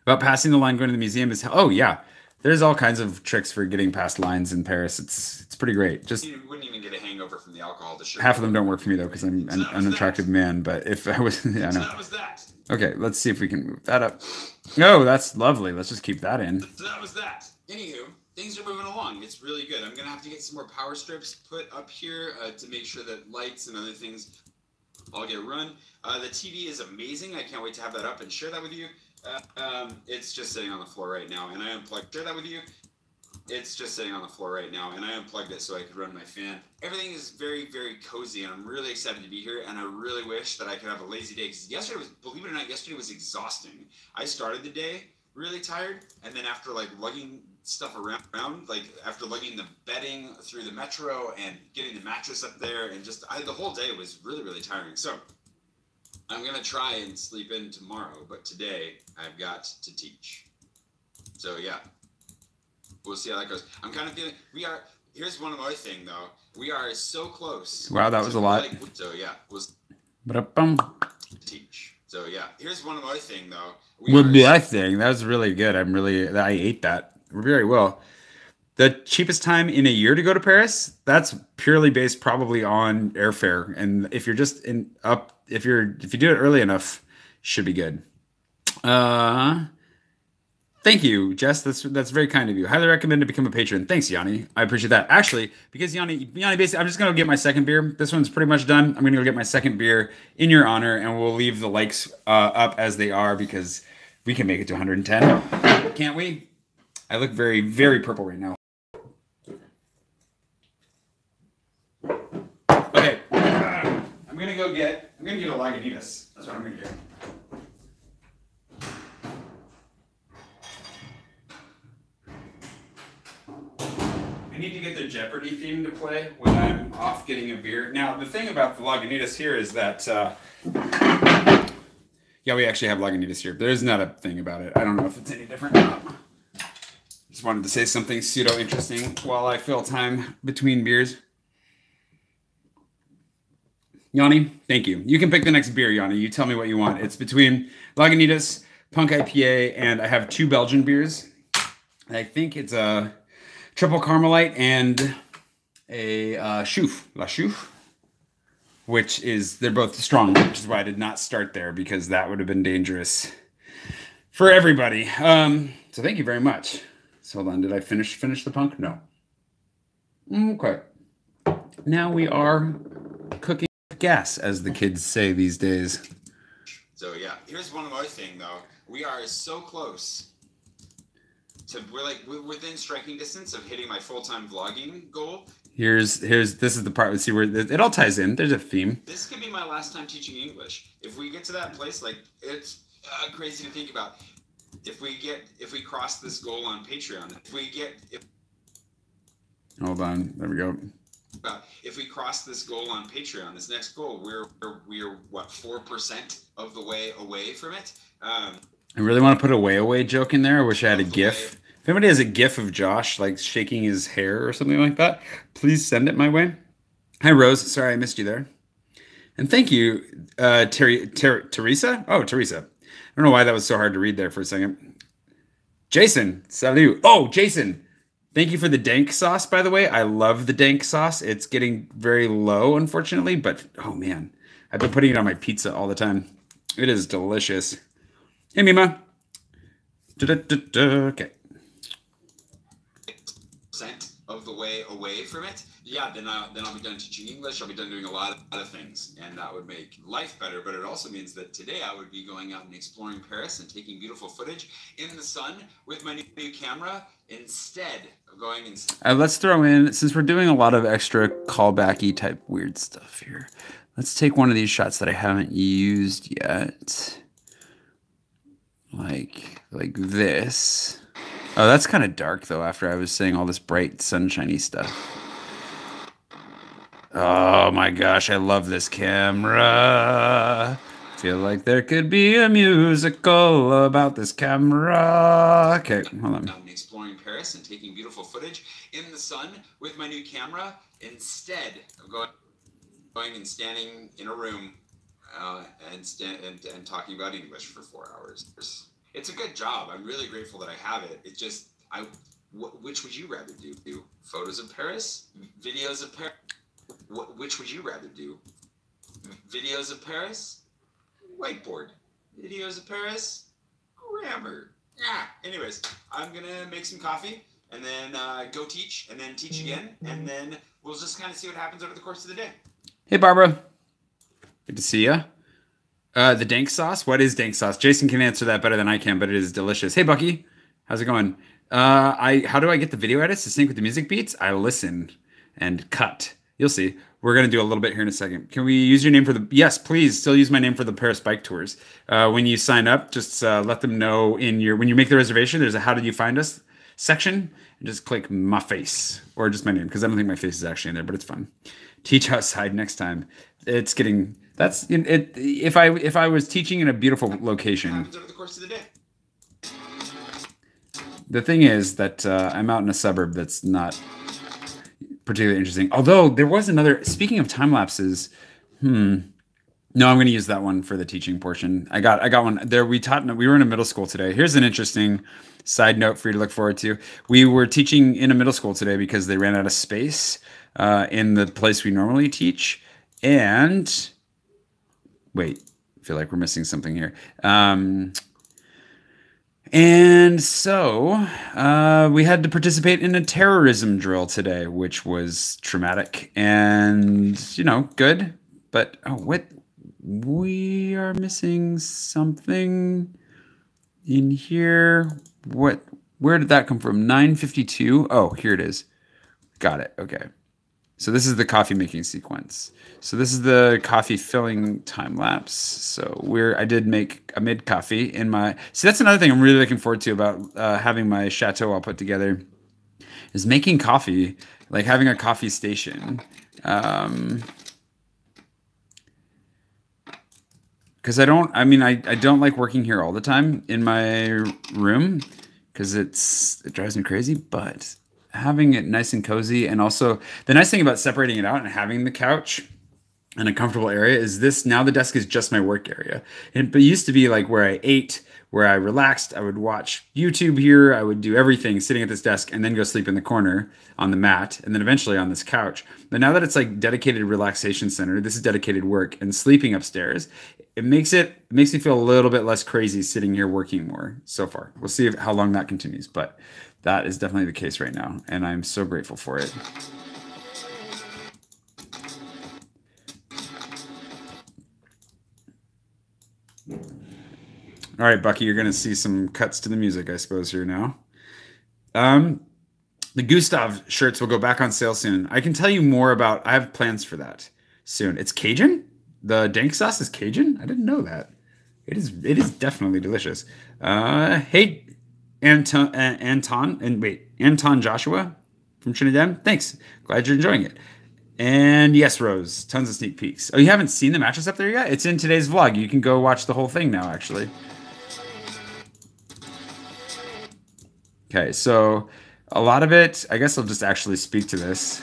About passing the line going to the museum is, oh yeah, there's all kinds of tricks for getting past lines in Paris. It's pretty great. Just you wouldn't even get a hangover from the alcohol. Half of them don't work for me though, because I'm an unattractive man. But if I was, yeah, I know. So that was that. Okay, let's see if we can move that up. Oh, that's lovely. Let's just keep that in. So that was that. Anywho, things are moving along. It's really good. I'm gonna have to get some more power strips put up here to make sure that lights and other things all get run. The TV is amazing. I can't wait to have that up and share that with you. It's just sitting on the floor right now, and I unplugged. Share that with you. It's just sitting on the floor right now, and I unplugged it so I could run my fan. Everything is very, very cozy, and I'm really excited to be here, and I really wish that I could have a lazy day, because yesterday was, believe it or not, yesterday was exhausting. I started the day really tired, and then after like lugging stuff around, like after lugging the bedding through the metro and getting the mattress up there, and just the whole day was really, really tiring. So I'm gonna try and sleep in tomorrow, but today I've got to teach. So yeah, we'll see how that goes. I'm kind of feeling here's one more thing though. We are so close. Wow, that was a lot. So yeah, we'll teach. So yeah, here's one more thing though. That was really good. I ate that very well. The cheapest time in a year to go to Paris, that's purely based probably on airfare. And if you're just if you do it early enough, should be good. Thank Thank you, Jess. That's very kind of you. Highly recommend to become a patron. Thanks, Yanni. I appreciate that. Actually, because Yanni, basically, I'm just gonna go get my second beer. This one's pretty much done. I'm gonna go get my second beer in your honor, and we'll leave the likes up as they are because we can make it to 110, can't we? I look very, very purple right now. Okay, I'm gonna get a Lagunitas. That's what I'm gonna do. I need to get the Jeopardy theme to play when I'm off getting a beer. Now, the thing about the Lagunitas here is that, yeah, we actually have Lagunitas here. There's not a thing about it. I don't know if it's any different or not. Just wanted to say something pseudo-interesting while I fill time between beers. Yanni, thank you. You can pick the next beer, Yanni. You tell me what you want. It's between Lagunitas, Punk IPA, and I have 2 Belgian beers. I think it's a triple Carmelite and a Chouffe, La Chouffe, which is, they're both strong, which is why I did not start there because that would have been dangerous for everybody. So thank you very much. So hold on, did I finish the punk? No. Okay. Now we are cooking gas, as the kids say these days. So yeah, here's one more thing though. We are so close. We're within striking distance of hitting my full-time vlogging goal. This is the part. Let's see where it all ties in. There's a theme. This could be my last time teaching English. If we get to that place, like it's crazy to think about. If we cross this goal on Patreon, hold on, there we go. If we cross this goal on Patreon, this next goal, we're what, 4% of the way away from it. I really want to put a way joke in there. I wish I had a GIF. If anybody has a GIF of Josh like shaking his hair or something like that, please send it my way. Hi, Rose. Sorry I missed you there. And thank you, Teresa. Oh, Teresa. I don't know why that was so hard to read there for a second. Jason, salut. Oh, Jason. Thank you for the dank sauce, by the way. I love the dank sauce. It's getting very low, unfortunately, but oh man, I've been putting it on my pizza all the time. It is delicious. Hey, Mima. Okay. Percent of the way away from it. Yeah, then I'll be done teaching English. I'll be done doing a lot of things, and that would make life better. But it also means that today I would be going out and exploring Paris and taking beautiful footage in the sun with my new camera instead of going and. Let's throw in, since we're doing a lot of extra callbacky type weird stuff here. Let's take one of these shots that I haven't used yet. Like this. Oh, that's kind of dark though after I was saying all this bright sunshiny stuff. Oh my gosh, I love this camera. Feel like there could be a musical about this camera. Okay, hold on. I'm exploring Paris and taking beautiful footage in the sun with my new camera instead of going and standing in a room and talking about English for 4 hours. It's a good job. I'm really grateful that I have it. It just, which would you rather do? Photos of Paris? Videos of Paris? Which would you rather do? Videos of Paris? Whiteboard. Videos of Paris? Grammar. Yeah. Anyways, I'm going to make some coffee and then go teach and then teach again. And then we'll just kind of see what happens over the course of the day. Hey, Barbara. Good to see ya. The dank sauce? What is dank sauce? Jason can answer that better than I can, but it is delicious. Hey, Bucky. How's it going? How do I get the video edits to sync with the music beats? I listen and cut. You'll see. We're going to do a little bit here in a second. Can we use your name for the... Yes, please. Still use my name for the Paris bike tours. When you sign up, just let them know when you make the reservation, there's a how did you find us section. And just click my face or just my name because I don't think my face is actually in there, but it's fun. Teach outside next time. It's getting... That's it. If I was teaching in a beautiful location, Over the course of the day. The thing is that I'm out in a suburb that's not particularly interesting. Although there was another. Speaking of time lapses, no, I'm going to use that one for the teaching portion. I got one there. We were in a middle school today. Here's an interesting side note for you to look forward to. We were teaching in a middle school today because they ran out of space in the place we normally teach, and. Wait, I feel like we're missing something here. And so we had to participate in a terrorism drill today, which was traumatic and, good. But, oh, what? We are missing something in here. What? Where did that come from? 9:52. Oh, here it is. Got it. Okay. So this is the coffee making sequence. So this is the coffee filling time lapse. So I did make a mid coffee in my. See, that's another thing I'm really looking forward to about having my chateau all put together, is making coffee, like having a coffee station. Because I don't like working here all the time in my room because it drives me crazy, but having it nice and cozy, and also the nice thing about separating it out and having the couch in a comfortable area is this. Now the desk is just my work area. But it used to be like where I ate, where I relaxed. I would watch YouTube here. I would do everything sitting at this desk and then go sleep in the corner on the mat and then eventually on this couch. But now that it's like dedicated relaxation center, this is dedicated work and sleeping upstairs. It makes me feel a little bit less crazy sitting here working more so far. We'll see how long that continues, but that is definitely the case right now, and I'm so grateful for it. All right, Bucky, you're going to see some cuts to the music, I suppose, here now. The Gustav shirts will go back on sale soon. I can tell you more about. I have plans for that soon. It's Cajun. The dank sauce is Cajun. I didn't know that. It is definitely delicious. Hey, Anton Joshua from Trinidad. Thanks. Glad you're enjoying it. And yes, Rose, tons of sneak peeks. Oh, you haven't seen the mattress up there yet? It's in today's vlog. You can go watch the whole thing now, actually. Okay, so a lot of it, I guess I'll just actually speak to this.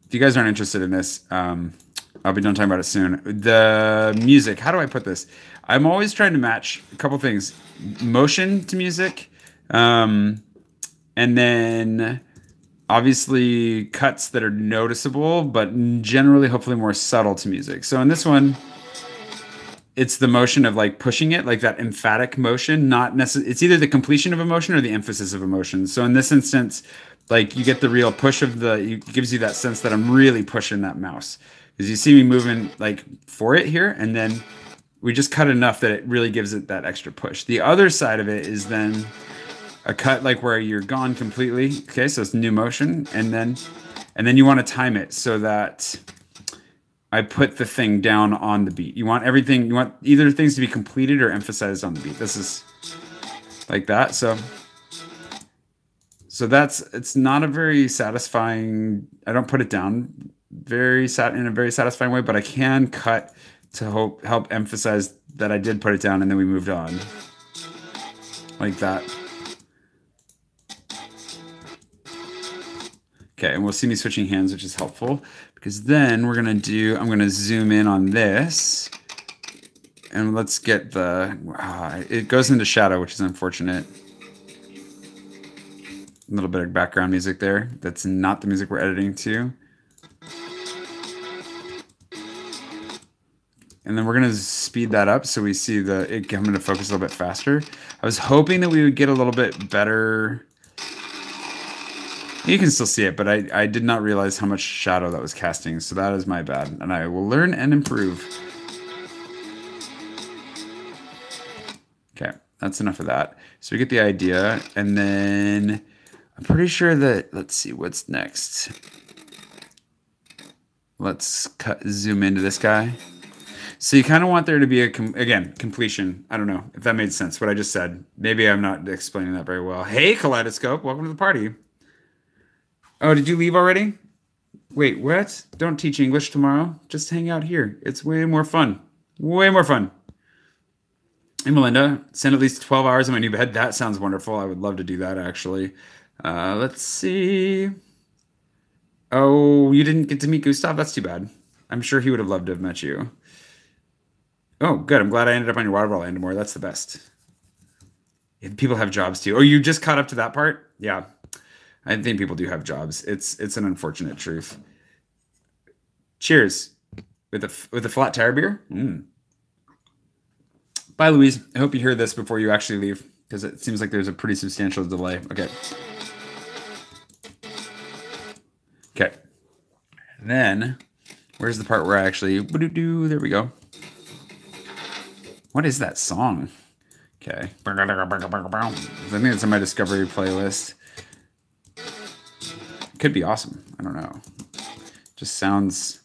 If you guys aren't interested in this, I'll be done talking about it soon. The music, how do I put this? I'm always trying to match a couple things. Motion to music, and then obviously cuts that are noticeable, but generally hopefully more subtle to music. So in this one, it's the motion of like pushing it, like that emphatic motion, not necessarily, it's either the completion of emotion or the emphasis of emotion. So in this instance, like you get the real push of it gives you that sense that I'm really pushing that mouse. Because you see me moving like for it here, and then we just cut enough that it really gives it that extra push. The other side of it is then a cut like where you're gone completely. Okay, so it's new motion, and then you want to time it so that I put the thing down on the beat. You want either things to be completed or emphasized on the beat. This is like that. So it's not a very satisfying, I don't put it down in a very satisfying way, but I can cut to help emphasize that I did put it down and then we moved on. Like that. Okay, and we'll see me switching hands, which is helpful, because then I'm going to zoom in on this, and let's get it goes into shadow, which is unfortunate. A little bit of background music there. That's not the music we're editing to. And then we're going to speed that up so we see it come into focus a little bit faster. I was hoping that we would get a little bit better. You can still see it, but I did not realize how much shadow that was casting, so that is my bad, and I will learn and improve. Okay, that's enough of that. So we get the idea, and then I'm pretty sure that, let's see, what's next? Let's zoom into this guy. So you kind of want there to be again, completion. I don't know if that made sense, what I just said. Maybe I'm not explaining that very well. Hey, Kaleidoscope, welcome to the party. Oh, did you leave already? Wait, what? Don't teach English tomorrow. Just hang out here. It's way more fun. Way more fun. Hey, Melinda, send at least 12 hours in my new bed. That sounds wonderful. I would love to do that, actually. Let's see. Oh, you didn't get to meet Gustav? That's too bad. I'm sure he would have loved to have met you. Oh, good. I'm glad I ended up on your water bottle more. That's the best. People have jobs, too. Oh, you just caught up to that part? Yeah. I think people do have jobs. It's an unfortunate truth. Cheers with a flat tire beer. Bye, Louise. I hope you hear this before you actually leave, because it seems like there's a pretty substantial delay. Okay. Okay. And then, where's the part where I actually... There we go. What is that song? Okay. I think it's in my Discovery playlist. Could be awesome. I don't know. Just sounds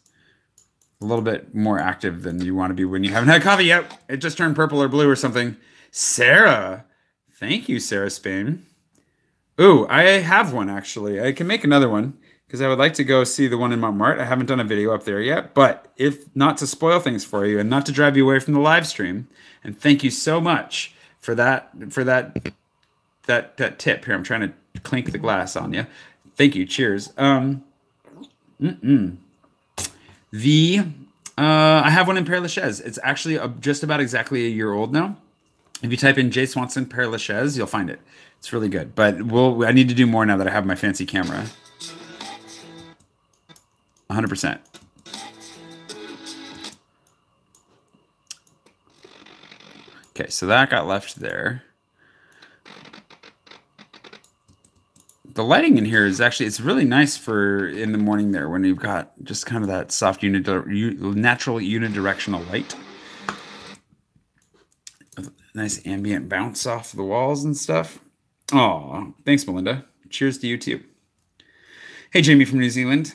a little bit more active than you want to be when you haven't had coffee yet. It just turned purple or blue or something. Sarah. Thank you, Sarah Spain. Ooh, I have one actually. I can make another one because I would like to go see the one in Montmartre. I haven't done a video up there yet, but if not to spoil things for you and not to drive you away from the live stream, and thank you so much for that tip here. I'm trying to clink the glass on you. Thank you. Cheers. I have one in Père Lachaise. It's actually just about exactly a year old now. If you type in Jay Swanson Père Lachaise, you'll find it. It's really good. But I need to do more now that I have my fancy camera. 100%. Okay, so that got left there. The lighting in here is actually, it's really nice for in the morning there when you've got just kind of that soft natural unidirectional light. Nice ambient bounce off the walls and stuff. Oh, thanks, Melinda. Cheers to you too. Hey, Jamie from New Zealand.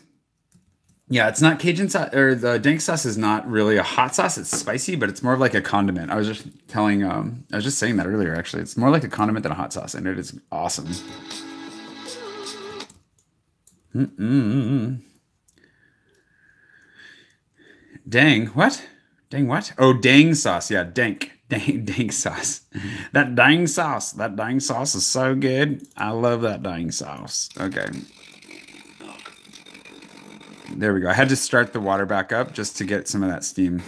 Yeah, it's not Cajun sauce, or the dank sauce is not really a hot sauce. It's spicy, but it's more of like a condiment. I was just saying that earlier, actually. It's more like a condiment than a hot sauce, and it is awesome. Dang, what? Dang what? Oh, dang sauce. Yeah, dank sauce. That dang sauce is so good. I love that dang sauce. Okay. There we go. I had to start the water back up just to get some of that steam.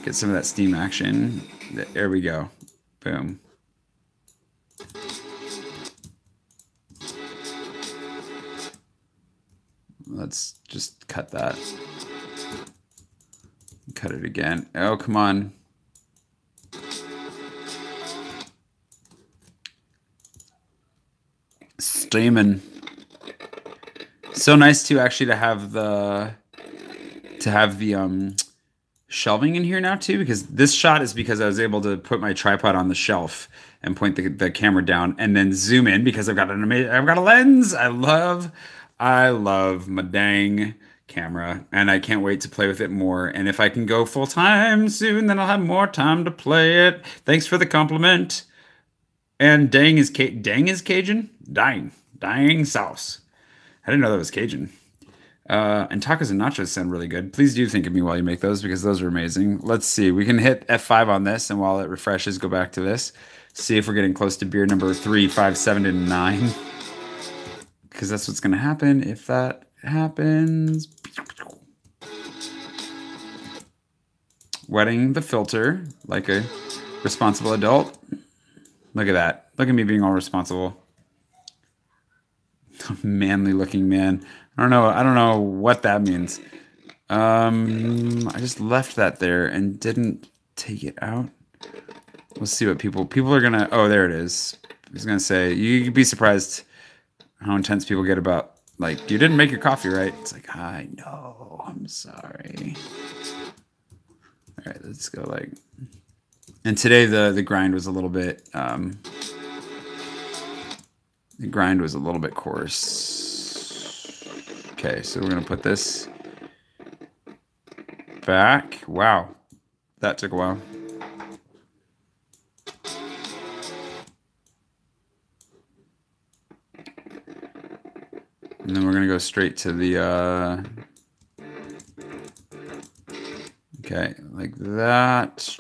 Get some of that steam action. There we go. Boom. Let's just cut that. Cut it again. Oh, come on. Steaming. So nice to actually to have the shelving in here now too, because this shot is because I was able to put my tripod on the shelf and point the camera down and then zoom in because I've got a lens. I love my dang camera and I can't wait to play with it more. And if I can go full time soon, then I'll have more time to play it. Thanks for the compliment. And dang is Cajun? Dang sauce. I didn't know that was Cajun. And tacos and nachos sound really good. Please do think of me while you make those because those are amazing. Let's see. We can hit F5 on this, and while it refreshes, go back to this. See if we're getting close to beer number 3, 5, 7, and 9. Because that's what's going to happen if that happens. Wetting the filter like a responsible adult. Look at that. Look at me being all responsible. Manly looking man. I don't know what that means. I just left that there and didn't take it out. Let's see what people are gonna. Oh, there it is. I was gonna say you'd be surprised how intense people get about like you didn't make your coffee right. It's like I know. I'm sorry. All right, let's go like. And today the grind was a little bit. The grind was a little bit coarse. Okay, so we're going to put this back. Wow, that took a while. And then we're going to go straight to the... Okay, like that.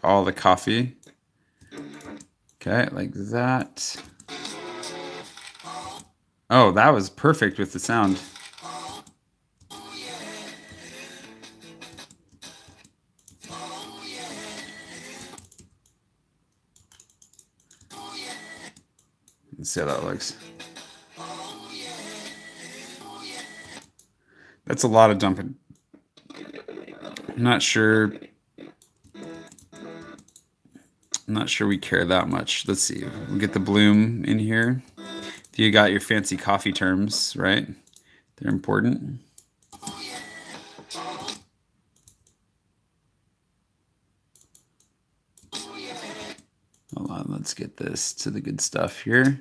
All the coffee. Okay, like that. Oh, that was perfect with the sound. Let's see how that looks. That's a lot of dumping. I'm not sure I'm not sure we care that much. Let's see. We'll get the bloom in here. You got your fancy coffee terms, right? They're important. Hold on, let's get this to the good stuff here.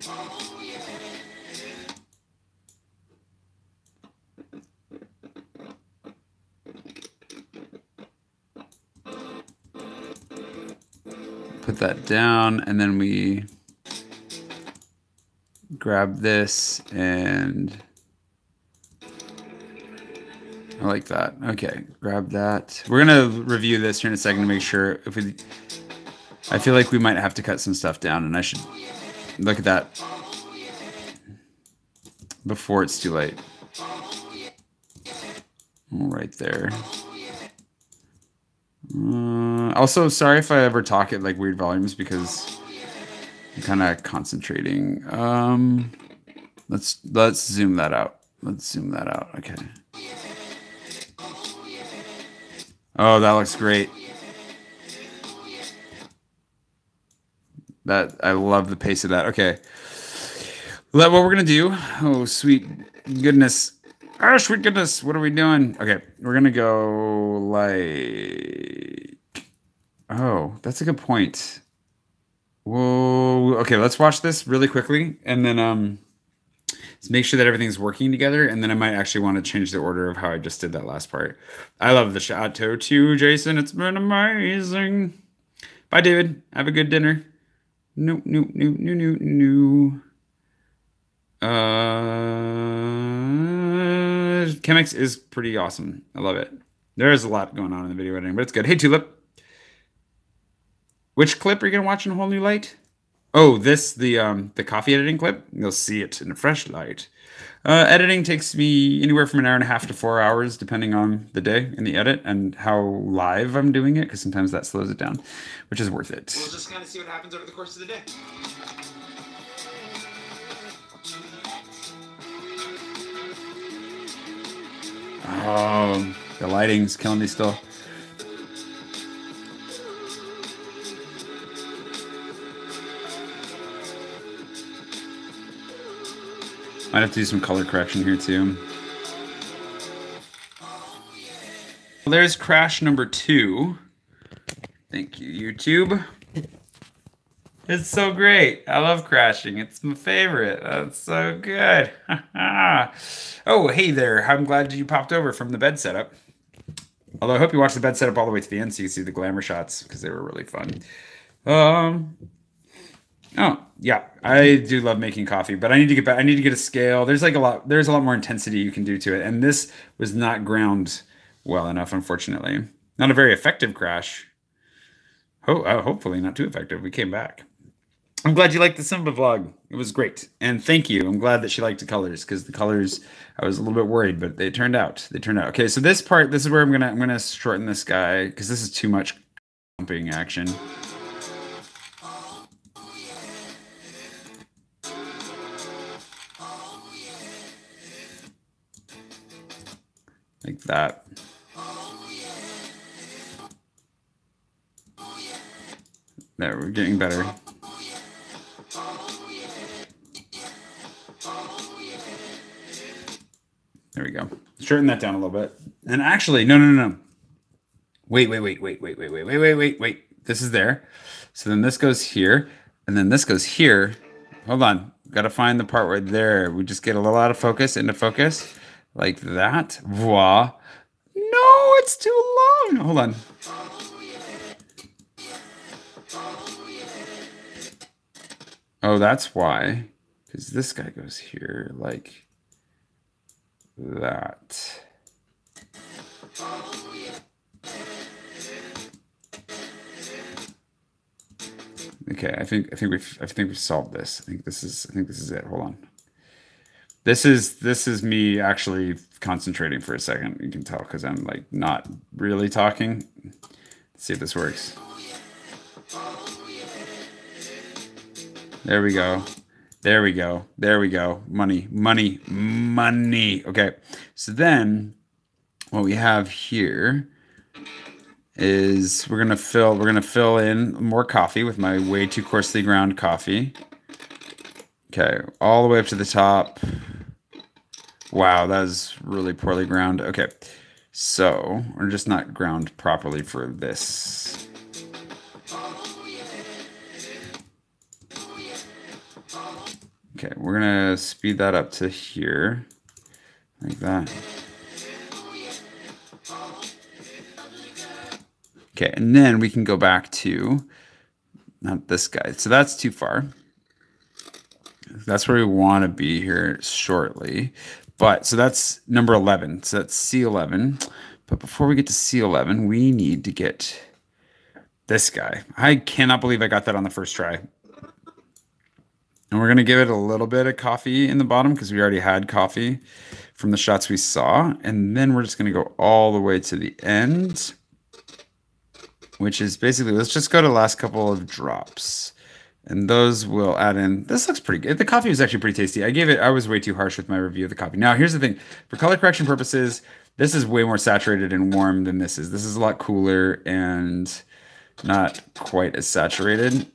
Put that down, and then we grab this, and I like that. Okay, grab that. We're gonna review this here in a second to make sure if we. I feel like we might have to cut some stuff down, and I should look at that before it's too late. Right there. Also, sorry if I ever talk at like weird volumes because I'm kind of concentrating. Let's zoom that out. Let's zoom that out. Okay. Oh, that looks great. That I love the pace of that. Okay. What we're gonna do? Oh, sweet goodness. Oh, sweet goodness. What are we doing? Okay, we're gonna go like. Oh, that's a good point. Whoa. Okay, let's watch this really quickly, and then let's make sure that everything's working together, and then I might actually want to change the order of how I just did that last part. I love the chateau too, Jason. It's been amazing. Bye, David. Have a good dinner. No. Chemex is pretty awesome. I love it. There's a lot going on in the video editing, but it's good. Hey, Tulip. Which clip are you gonna watch in a whole new light? Oh, the coffee editing clip. You'll see it in a fresh light. Editing takes me anywhere from an hour and a half to 4 hours, depending on the day in the edit and how live I'm doing it, because sometimes that slows it down, which is worth it. We'll just kind of see what happens over the course of the day. Oh, the lighting's killing me still. Might have to do some color correction here too. Well, there's crash number 2. Thank you, YouTube. It's so great. I love crashing. It's my favorite. That's so good. Oh, hey there. I'm glad you popped over from the bed setup. Although I hope you watched the bed setup all the way to the end so you can see the glamour shots because they were really fun. Oh, yeah. I do love making coffee, but I need to get back. I need to get a scale. There's a lot more intensity you can do to it. And this was not ground well enough, unfortunately. Not a very effective crash. Hopefully not too effective. We came back. I'm glad you liked the Simba vlog. It was great. And thank you. I'm glad that she liked the colors because the colors, I was a little bit worried, but they turned out. Okay, so this part, this is where I'm gonna shorten this guy because this is too much jumping action. Like that. There, we're getting better. There we go. Shorten that down a little bit. And actually, no. Wait. This is there. So then this goes here, and then this goes here. Hold on. Got to find the part where there. We just get a little out of focus, into focus. Like that. Voila. No, it's too long. Hold on. Oh, that's why. Because this guy goes here like that. Okay, I think we've solved this. I think this is it. Hold on. This is me actually concentrating for a second. You can tell because I'm like not really talking. Let's see if this works. There we go. There we go. There we go. Money. Okay. So then what we have here is we're gonna fill in more coffee with my way too coarsely ground coffee. Okay, all the way up to the top. Wow, that is really poorly ground. Okay, so we're just not ground properly for this. Okay, we're gonna speed that up to here, like that. Okay, and then we can go back to, not this guy. So that's too far. That's where we want to be here shortly. But so that's number 11. So that's C11. But before we get to C11, we need to get this guy. I cannot believe I got that on the first try. And we're going to give it a little bit of coffee in the bottom because we already had coffee from the shots we saw. And then we're just going to go all the way to the end, which is basically, let's just go to the last couple of drops. And those will add in. This looks pretty good. The coffee was actually pretty tasty. I was way too harsh with my review of the coffee. Now, here's the thing. For color correction purposes, this is way more saturated and warm than this is. This is a lot cooler and not quite as saturated.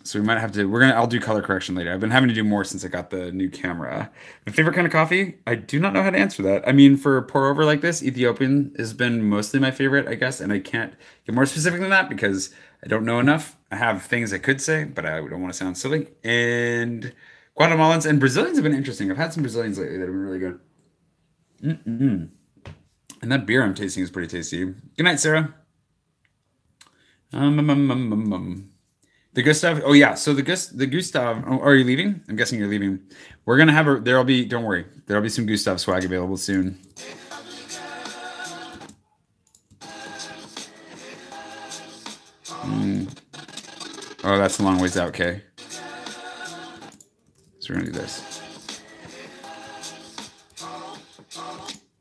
So we might have to, I'll do color correction later. I've been having to do more since I got the new camera. My favorite kind of coffee? I do not know how to answer that. I mean, for pour over like this, Ethiopian has been mostly my favorite, I guess. And I can't get more specific than that because I don't know enough. I have things I could say, but I don't want to sound silly. And Guatemalans and Brazilians have been interesting. I've had some Brazilians lately that have been really good. And that beer I'm tasting is pretty tasty. Good night, Sarah. The Gustav. Oh yeah. So the Gustav. Oh, are you leaving? I'm guessing you're leaving. We're gonna have don't worry. There'll be some Gustav swag available soon. Oh, that's a long ways out, Kay. So we're gonna do this.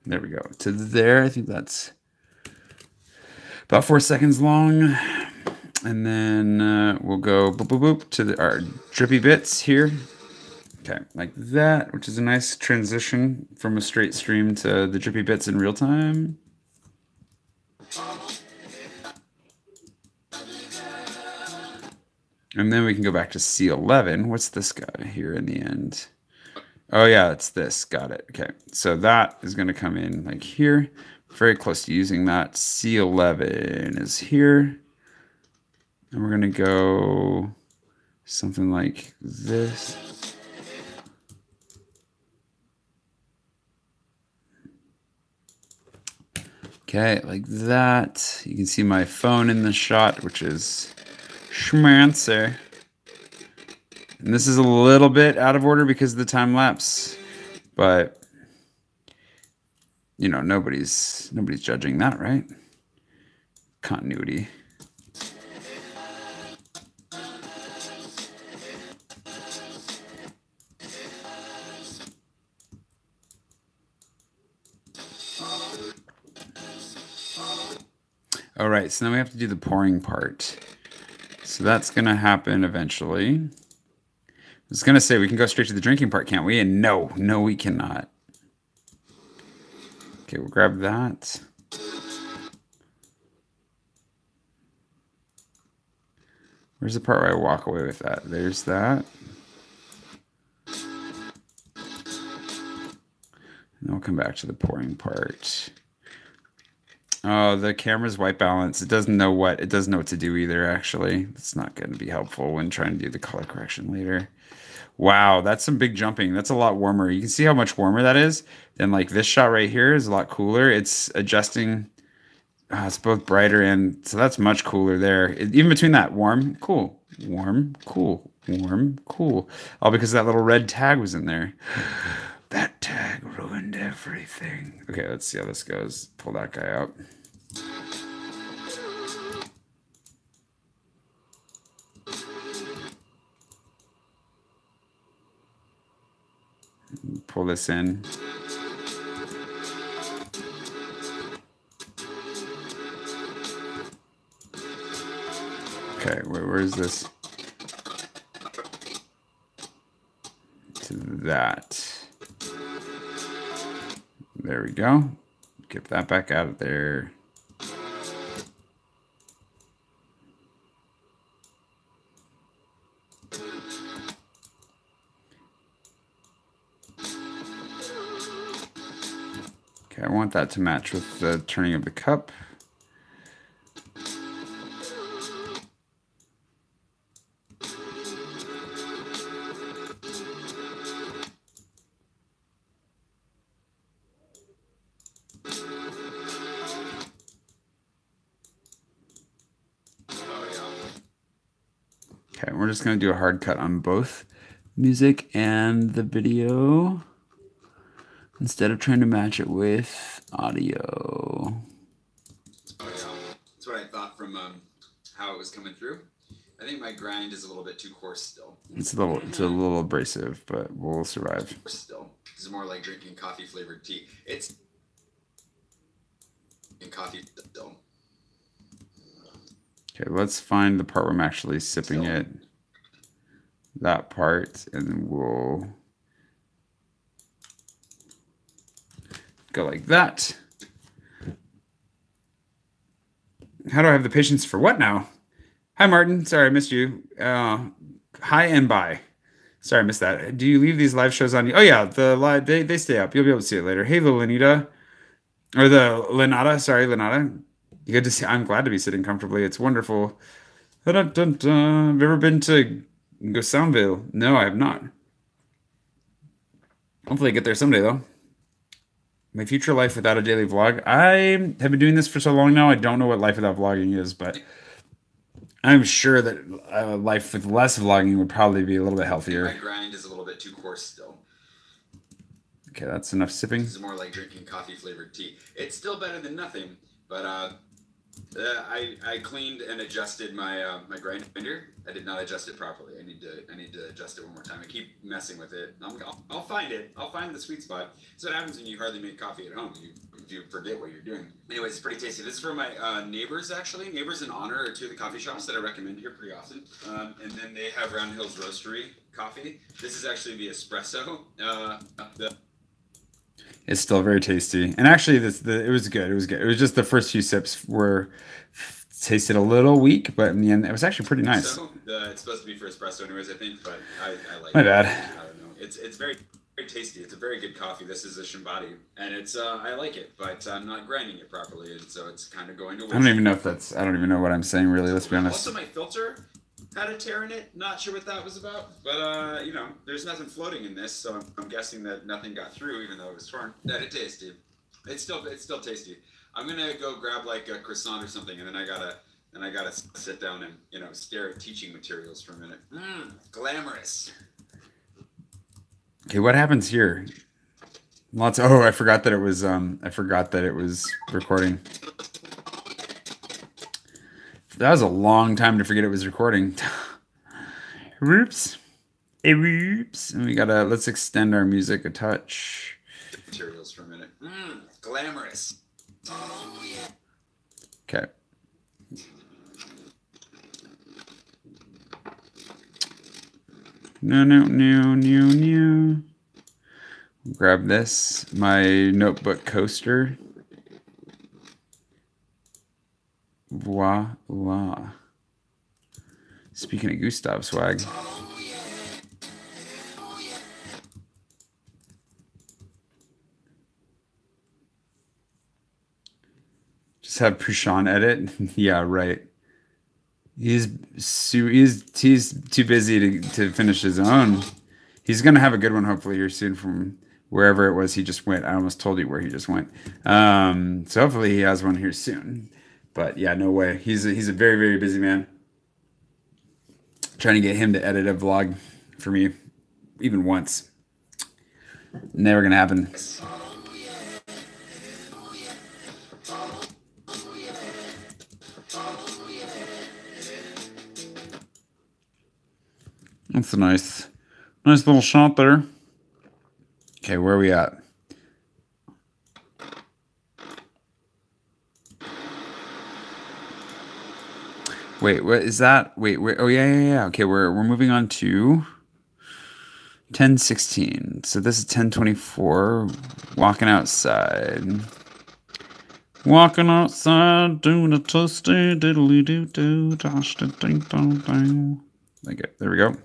There we go. To there, I think that's about 4 seconds long. And then we'll go boop, boop, boop to our drippy bits here. Okay, like that, which is a nice transition from a straight stream to the drippy bits in real time. And then we can go back to C11. What's this guy here in the end? Oh yeah, it's this. Got it. Okay, so that is going to come in like here. Very close to using that. C11 is here. And we're going to go something like this. Okay, like that. You can see my phone in the shot, which is schmancer. And this is a little bit out of order because of the time lapse, but you know, nobody's judging that, right? Continuity. All right, so now we have to do the pouring part. So that's going to happen eventually. I was going to say we can go straight to the drinking part, can't we? And no, we cannot. Okay, we'll grab that. Where's the part where I walk away with that? There's that. And then we'll come back to the pouring part. Oh, the camera's white balance. It doesn't know what to do either, actually. It's not going to be helpful when trying to do the color correction later. Wow, that's some big jumping. That's a lot warmer. You can see how much warmer that is. Then like this shot right here is a lot cooler. It's adjusting. It's both brighter and so that's much cooler there. Even between that warm, cool, warm, cool, warm, cool. All because that little red tag was in there. That tag ruined everything. Okay, let's see how this goes. Pull that guy out. Pull this in. Okay, where is this? To that. There we go. Get that back out of there. Okay, I want that to match with the turning of the cup. Okay, we're just going to do a hard cut on both music and the video instead of trying to match it with audio. That's what I thought from how it was coming through. I think my grind is a little bit too coarse still. It's a little abrasive, but we'll survive. Still, this is more like drinking coffee flavored tea. It's in coffee still. Okay, let's find the part where I'm actually sipping it. That part, and then we'll go like that. How do I have the patience for what now? Hi, Martin. Sorry, I missed you. Hi and bye. Sorry, I missed that. Do you leave these live shows on? Oh, yeah, the live, they stay up. You'll be able to see it later. Hey, the Lenita. Or the Lenata. Sorry, Lenata. Good to see. I'm glad to be sitting comfortably. It's wonderful. Dun, dun, dun. Have you ever been to Gosamville? No, I have not. Hopefully I get there someday, though. My future life without a daily vlog. I have been doing this for so long now, I don't know what life without vlogging is, but I'm sure that life with less vlogging would probably be a little bit healthier. My grind is a little bit too coarse still. Okay, that's enough sipping. This is more like drinking coffee flavored tea. It's still better than nothing, but I cleaned and adjusted my my grinder. I did not adjust it properly. I need to adjust it one more time. I keep messing with it. I'll find it. I'll find the sweet spot. So what happens when you hardly make coffee at home? You forget what you're doing. Anyways, it's pretty tasty. This is for my neighbors, actually. Neighbors in Honor are two of the coffee shops that I recommend here pretty often. And then they have Round Hills Roastery coffee. This is actually the espresso. It's still very tasty, and actually, it was good. It was good. It was just the first few sips tasted a little weak, but in the end, it was actually pretty nice. So, it's supposed to be for espresso, anyways, I think, but I like it. My bad. I don't know. It's very tasty. It's a very good coffee. This is a Shimbadi, and it's I like it, but I'm not grinding it properly, and so it's kind of going to waste. I don't even know if that's. I don't even know what I'm saying. Really, let's be honest. Also, my filter had a tear in it. Not sure what that was about, but you know, there's nothing floating in this, so I'm guessing that nothing got through, even though it was torn. That it tasted. It's still tasty. I'm gonna go grab like a croissant or something, and then I gotta sit down and stare at teaching materials for a minute. Glamorous. Okay, what happens here? Lots. Oh, I forgot that it was. I forgot that it was recording. That was a long time to forget it was recording. Whoops. Hey, whoops. And we gotta, let's extend our music a touch. Materials for a minute. Glamorous. Okay. No. Grab this, my notebook coaster. Voila. Speaking of Gustav swag. Just have Prushan edit. Yeah, right. He's too busy to finish his own. He's gonna have a good one hopefully here soon from wherever it was he just went. I almost told you where he just went. So hopefully he has one here soon. But yeah, no way. He's a very, very busy man. Trying to get him to edit a vlog for me, even once. Never gonna happen. That's a nice little shot there. Okay, where are we at? Wait, what is that? Wait, oh yeah. Okay, we're moving on to 10:16. So this is 10:24. Walking outside. Walking outside, doing a toasty diddly doo doo, dash ding ding dong ding. Okay, there we go.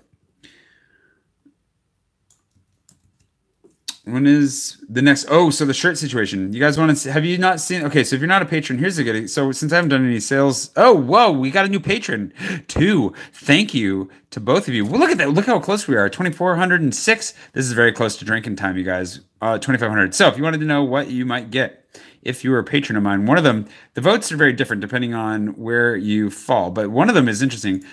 When is the next? Oh, so the shirt situation. You guys want to? Have you not seen? Okay, so if you're not a patron, here's a good. So since I haven't done any sales, oh, whoa, we got a new patron, too. Thank you to both of you. Well, look at that. Look how close we are. 2,406. This is very close to drinking time, you guys. 2,500. So if you wanted to know what you might get if you were a patron of mine, one of them, the votes are very different depending on where you fall, but one of them is interesting.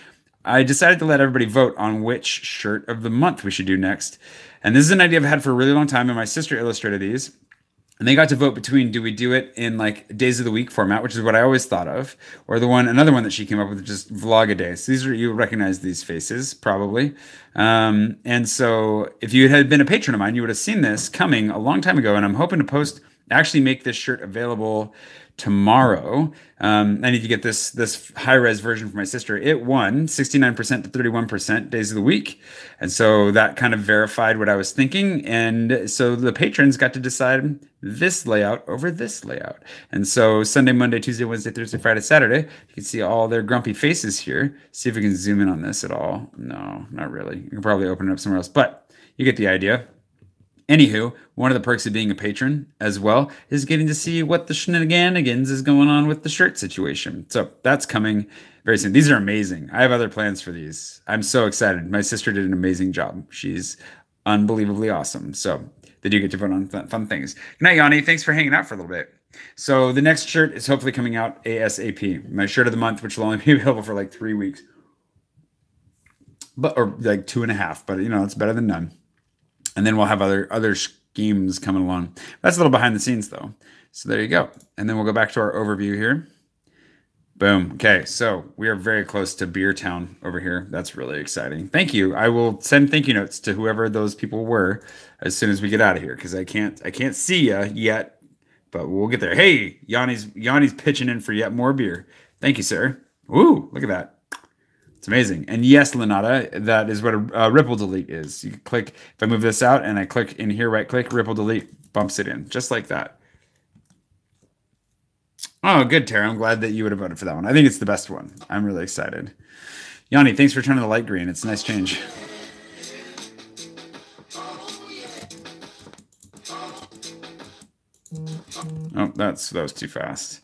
I decided to let everybody vote on which shirt of the month we should do next. And this is an idea I've had for a really long time, and my sister illustrated these. And they got to vote between, do we do it in like days of the week format, which is what I always thought of, or another one that she came up with, just vlog a day. So you recognize these faces probably. And so if you had been a patron of mine, you would have seen this coming a long time ago. And I'm hoping to actually make this shirt available tomorrow. I need to get this high-res version for my sister. It won 69% to 31% days of the week. And so that kind of verified what I was thinking. And so the patrons got to decide this layout over this layout. And so Sunday, Monday, Tuesday, Wednesday, Thursday, Friday, Saturday, you can see all their grumpy faces here. See if we can zoom in on this at all. No, not really. You can probably open it up somewhere else, but you get the idea. Anywho, one of the perks of being a patron as well is getting to see what the shenanigans is going on with the shirt situation. So that's coming very soon. These are amazing. I have other plans for these. I'm so excited. My sister did an amazing job. She's unbelievably awesome. So they do get to vote on fun things. Good night, Yanni. Thanks for hanging out for a little bit. So the next shirt is hopefully coming out ASAP. My shirt of the month, which will only be available for like 3 weeks. Or like 2.5. But, it's better than none. And then we'll have other schemes coming along. That's a little behind the scenes, though. So there you go. And then we'll go back to our overview here. Boom. Okay, so we are very close to Beer Town over here. That's really exciting. Thank you. I will send thank you notes to whoever those people were as soon as we get out of here, because I can't see you yet, but we'll get there. Hey, Yanni's pitching in for yet more beer. Thank you, sir. Ooh, look at that. It's amazing. And yes, Lenata, that is what a ripple delete is. You click, if I move this out and I click in here, right click, ripple delete, bumps it in, just like that. Oh, good, Tara. I'm glad that you would have voted for that one. I think it's the best one. I'm really excited. Yanni, thanks for turning the light green. It's a nice change. Oh, that was too fast.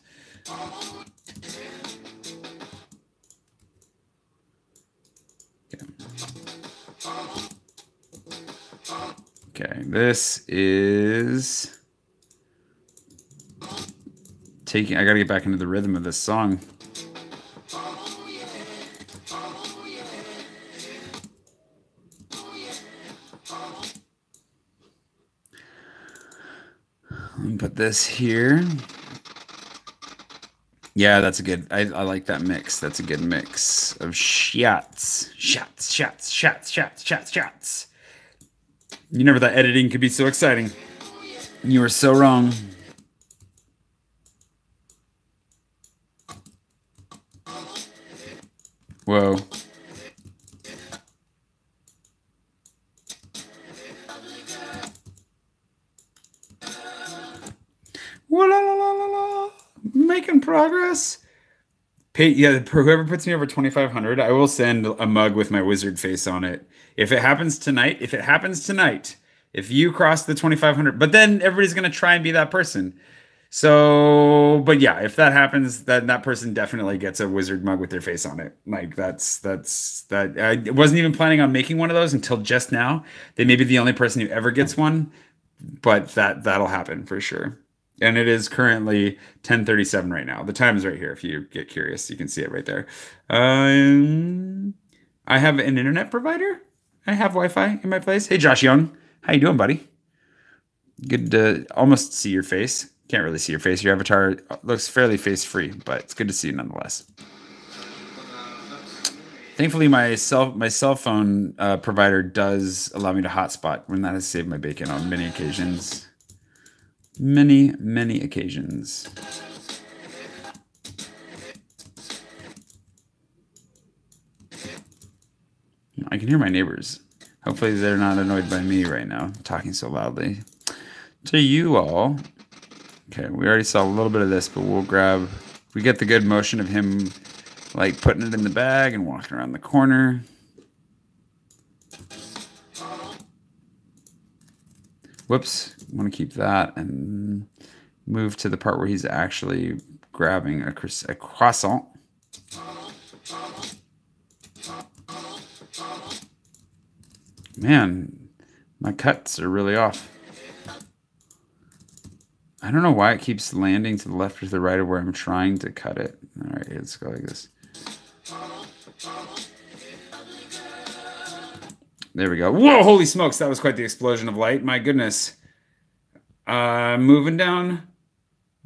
Okay, this is taking. I gotta get back into the rhythm of this song. Let me put this here. Yeah, that's a good. I like that mix. That's a good mix of shots. You never thought editing could be so exciting. You were so wrong. Whoa. Making progress. Yeah, whoever puts me over 2,500, I will send a mug with my wizard face on it. If it happens tonight, if you cross the 2,500, but then everybody's going to try and be that person. So, but yeah, if that happens, then that person definitely gets a wizard mug with their face on it. Like that's that. I wasn't even planning on making one of those until just now. They may be the only person who ever gets one, but that'll happen for sure. And it is currently 10:37 right now. The time is right here. If you get curious, you can see it right there. I have an internet provider. I have Wi-Fi in my place. Hey, Josh Young. How you doing, buddy? Good to almost see your face. Can't really see your face. Your avatar looks fairly face-free, but it's good to see you nonetheless. Thankfully, my cell phone provider does allow me to hotspot, when that has saved my bacon on many occasions. Many occasions. I can hear my neighbors. Hopefully they're not annoyed by me right now, talking so loudly to you all. Okay, we already saw a little bit of this, but we get the good motion of him like putting it in the bag and walking around the corner. Whoops, I want to keep that and move to the part where he's actually grabbing a croissant. Man, my cuts are really off. I don't know why it keeps landing to the left or to the right of where I'm trying to cut it. All right, let's go like this. There we go. Whoa, holy smokes, that was quite the explosion of light. My goodness. Moving down.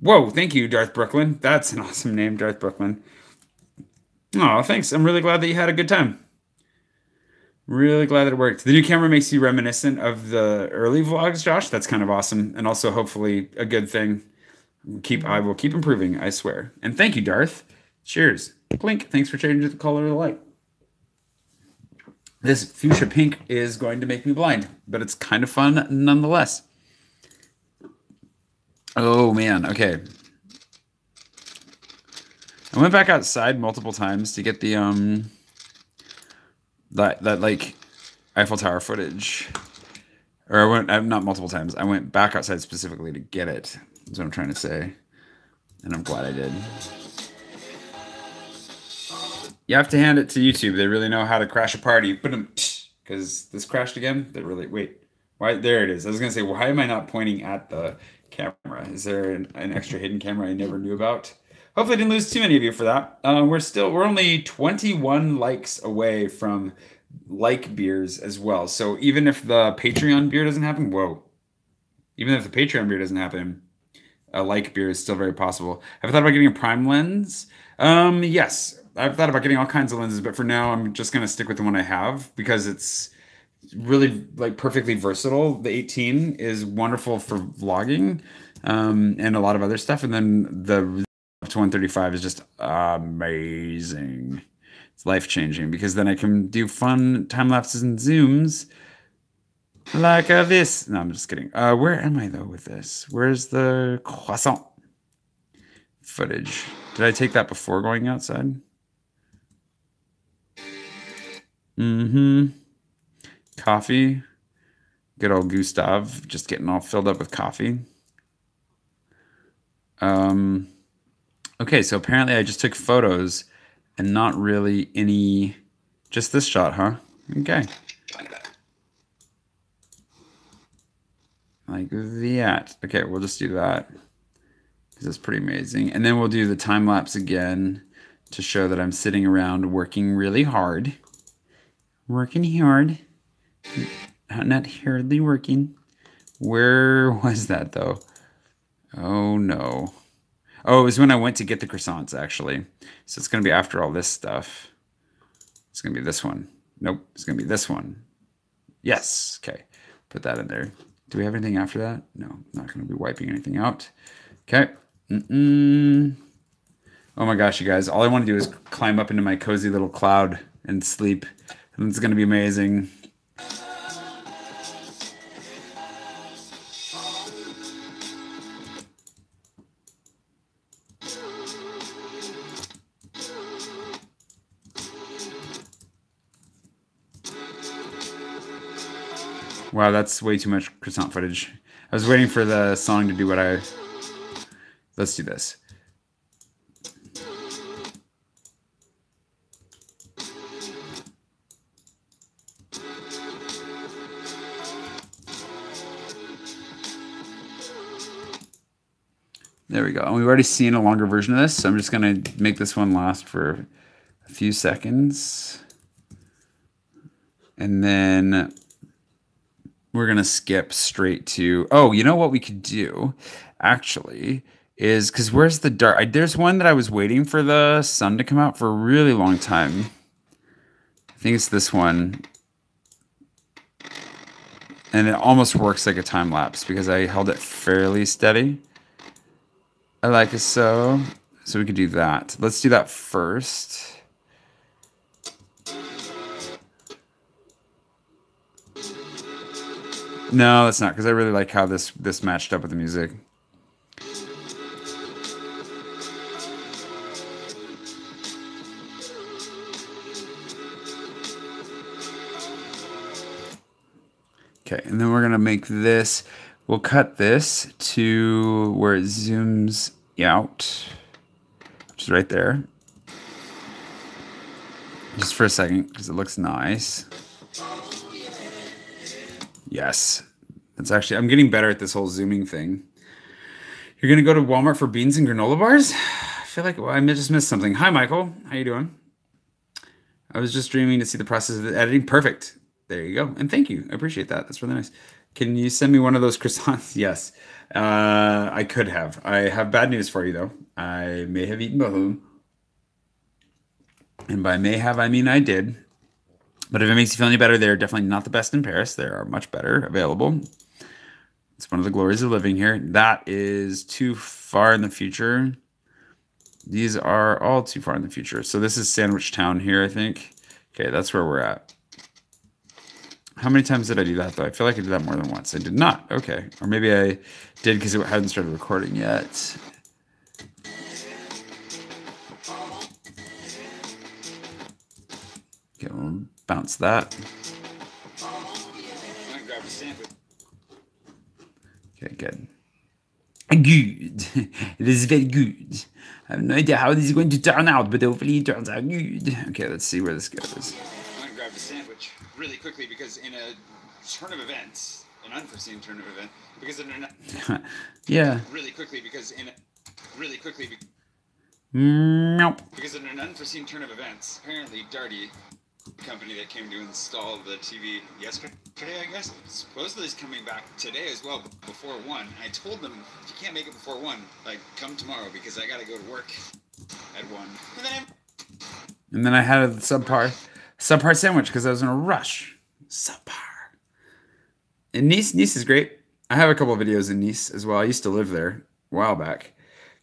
Whoa, thank you, Darth Brooklyn. That's an awesome name, Darth Brooklyn. Oh, thanks. I'm really glad that you had a good time. Really glad that it worked. The new camera makes you reminiscent of the early vlogs, Josh. That's kind of awesome. And also, hopefully, a good thing. I will keep improving, I swear. And thank you, Darth. Cheers. Clink. Thanks for changing the color of the light. This fuchsia pink is going to make me blind, but it's kind of fun nonetheless. Oh, man. Okay. I went back outside multiple times to get the that like Eiffel Tower footage. Or I went not multiple times. I went back outside specifically to get it. That's what I'm trying to say. And I'm glad I did. You have to hand it to YouTube. They really know how to crash a party. Because this crashed again. They really wait. Why? There it is. I was gonna say, why am I not pointing at the camera? Is there an extra hidden camera I never knew about? Hopefully, I didn't lose too many of you for that. We're only 21 likes away from like beers as well. So even if the Patreon beer doesn't happen, whoa. Even if the Patreon beer doesn't happen, a like beer is still very possible. Have I thought about getting a prime lens? Yes. I've thought about getting all kinds of lenses, but for now, I'm just going to stick with the one I have because it's really like perfectly versatile. The 18 is wonderful for vlogging and a lot of other stuff. And then the up to 135 is just amazing. It's life-changing because then I can do fun time lapses and zooms like this. No, I'm just kidding. Where am I though with this? Where's the croissant footage? Did I take that before going outside? Coffee. Good old Gustav just getting all filled up with coffee. Okay, so apparently I just took photos and not really any... Just this shot, huh? Okay. Like that. Okay, we'll just do that. Because it's pretty amazing. And then we'll do the time-lapse again to show that I'm sitting around working really hard. Working hard. Not hardly working. Where was that, though? Oh, no. Oh, it was when I went to get the croissants, actually. So it's going to be after all this stuff. It's going to be this one. Nope, it's going to be this one. Yes. Okay. Put that in there. Do we have anything after that? No, not going to be wiping anything out. Okay. Oh my gosh, you guys. All I want to do is climb up into my cozy little cloud and sleep. And it's going to be amazing. Wow, that's way too much croissant footage. I was waiting for the song to do what I... Let's do this. There we go. And we've already seen a longer version of this, so I'm just going to make this one last for a few seconds. And then we're going to skip straight to... Oh, you know what we could do, actually, is... Because where's the dark... There's one that I was waiting for the sun to come out for a really long time. I think it's this one. And it almost works like a time lapse because I held it fairly steady. I like it so. So we could do that. Let's do that first. No, that's not, because I really like how this matched up with the music. Okay, and then we're gonna make this. We'll cut this to where it zooms out, which is right there. Just for a second, because it looks nice. Yes. That's actually, I'm getting better at this whole zooming thing. You're going to go to Walmart for beans and granola bars? I feel like I just missed something. Hi, Michael. How you doing? I was just dreaming to see the process of editing. Perfect. There you go. And thank you. I appreciate that. That's really nice. Can you send me one of those croissants? Yes. I could have. I have bad news for you, though. I may have eaten both of them. And by may have, I mean I did. But if it makes you feel any better, they're definitely not the best in Paris. There are much better available. It's one of the glories of living here. That is too far in the future. These are all too far in the future. So this is Sandwich Town here, I think. Okay, that's where we're at. How many times did I do that, though? I feel like I did that more than once. I did not. Okay. Or maybe I did because it hadn't started recording yet. Okay, we'll bounce that. Okay, good. Good. It is very good. I have no idea how this is going to turn out, but hopefully it turns out good. Okay, let's see where this goes. I'm going to grab a sandwich really quickly because in a turn of events, an unforeseen turn of event, because in a... Yeah. Really quickly because in a... Really quickly... Nope. Because in an unforeseen turn of events, apparently Darty, the company that came to install the TV yesterday, I guess, supposedly is coming back today as well, before 1. I told them, if you can't make it before 1, like, come tomorrow, because I gotta go to work at 1. And then I had a subpar sandwich, because I was in a rush. Subpar. And Nice is great. I have a couple of videos in Nice as well. I used to live there a while back.